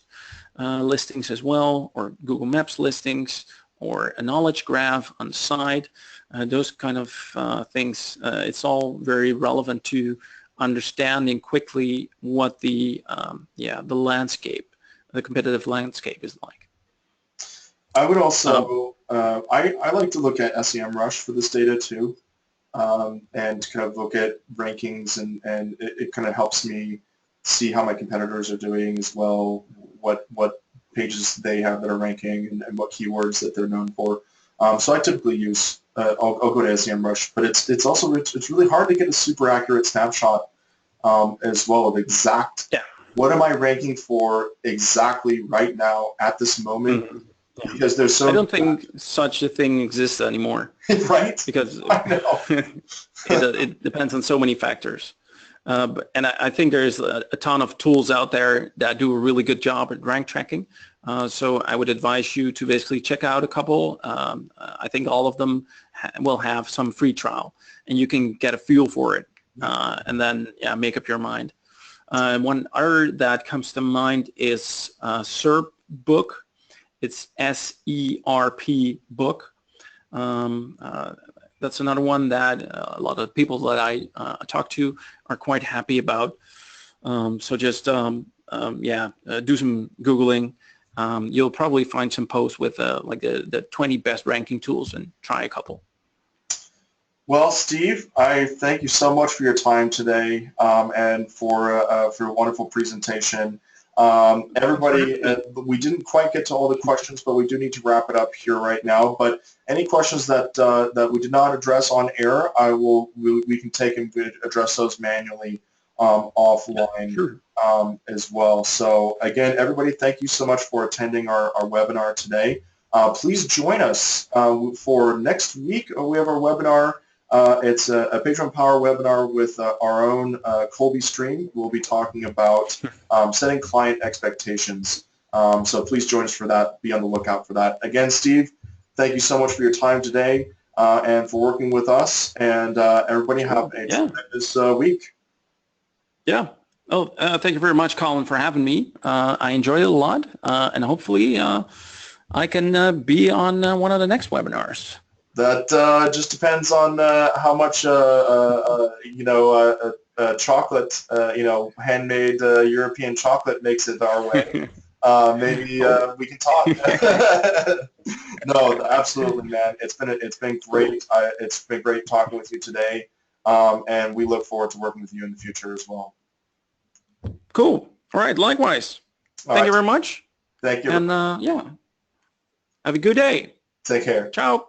listings as well, or Google Maps listings, or a knowledge graph on the side, those kind of things. It's all very relevant to understanding quickly what the landscape, the competitive landscape is like. I would also, I like to look at SEMrush for this data too, and kind of look at rankings, and it kind of helps me see how my competitors are doing as well, what pages they have that are ranking, and what keywords that they're known for. So I typically use, I'll go to SEMrush, but it's also, it's really hard to get a super accurate snapshot as well of exact, what am I ranking for exactly right now at this moment. Mm-hmm. Because there's so. I don't think such a thing exists anymore. Right? Because I know. it depends on so many factors. And I think there's a ton of tools out there that do a really good job at rank tracking. So I would advise you to basically check out a couple. I think all of them will have some free trial, and you can get a feel for it, and then make up your mind. One other that comes to mind is SERP Book. It's SERP Book. That's another one that a lot of people that I talk to are quite happy about. So just do some Googling. You'll probably find some posts with like the 20 best ranking tools, and try a couple. Well, Steve, I thank you so much for your time today, and for a wonderful presentation. Everybody, we didn't quite get to all the questions, but we do need to wrap it up here right now. But any questions that that we did not address on air, we can take and address those manually offline. Sure. As well. So again, everybody, thank you so much for attending our webinar today. Please join us for next week. We have our webinar. It's a Patreon Power webinar with our own Colby Stream. We'll be talking about setting client expectations. So please join us for that. Be on the lookout for that. Again, Steve, thank you so much for your time today and for working with us. And everybody have a tremendous week. Yeah. Oh, thank you very much, Colin, for having me. I enjoyed it a lot, and hopefully I can be on one of the next webinars. That just depends on how much chocolate, handmade European chocolate makes it our way. Maybe we can talk. No, absolutely, man. It's been great. It's been great talking with you today, and we look forward to working with you in the future as well. Cool. All right. Likewise. Thank you very much. Thank you. And have a good day. Take care. Ciao.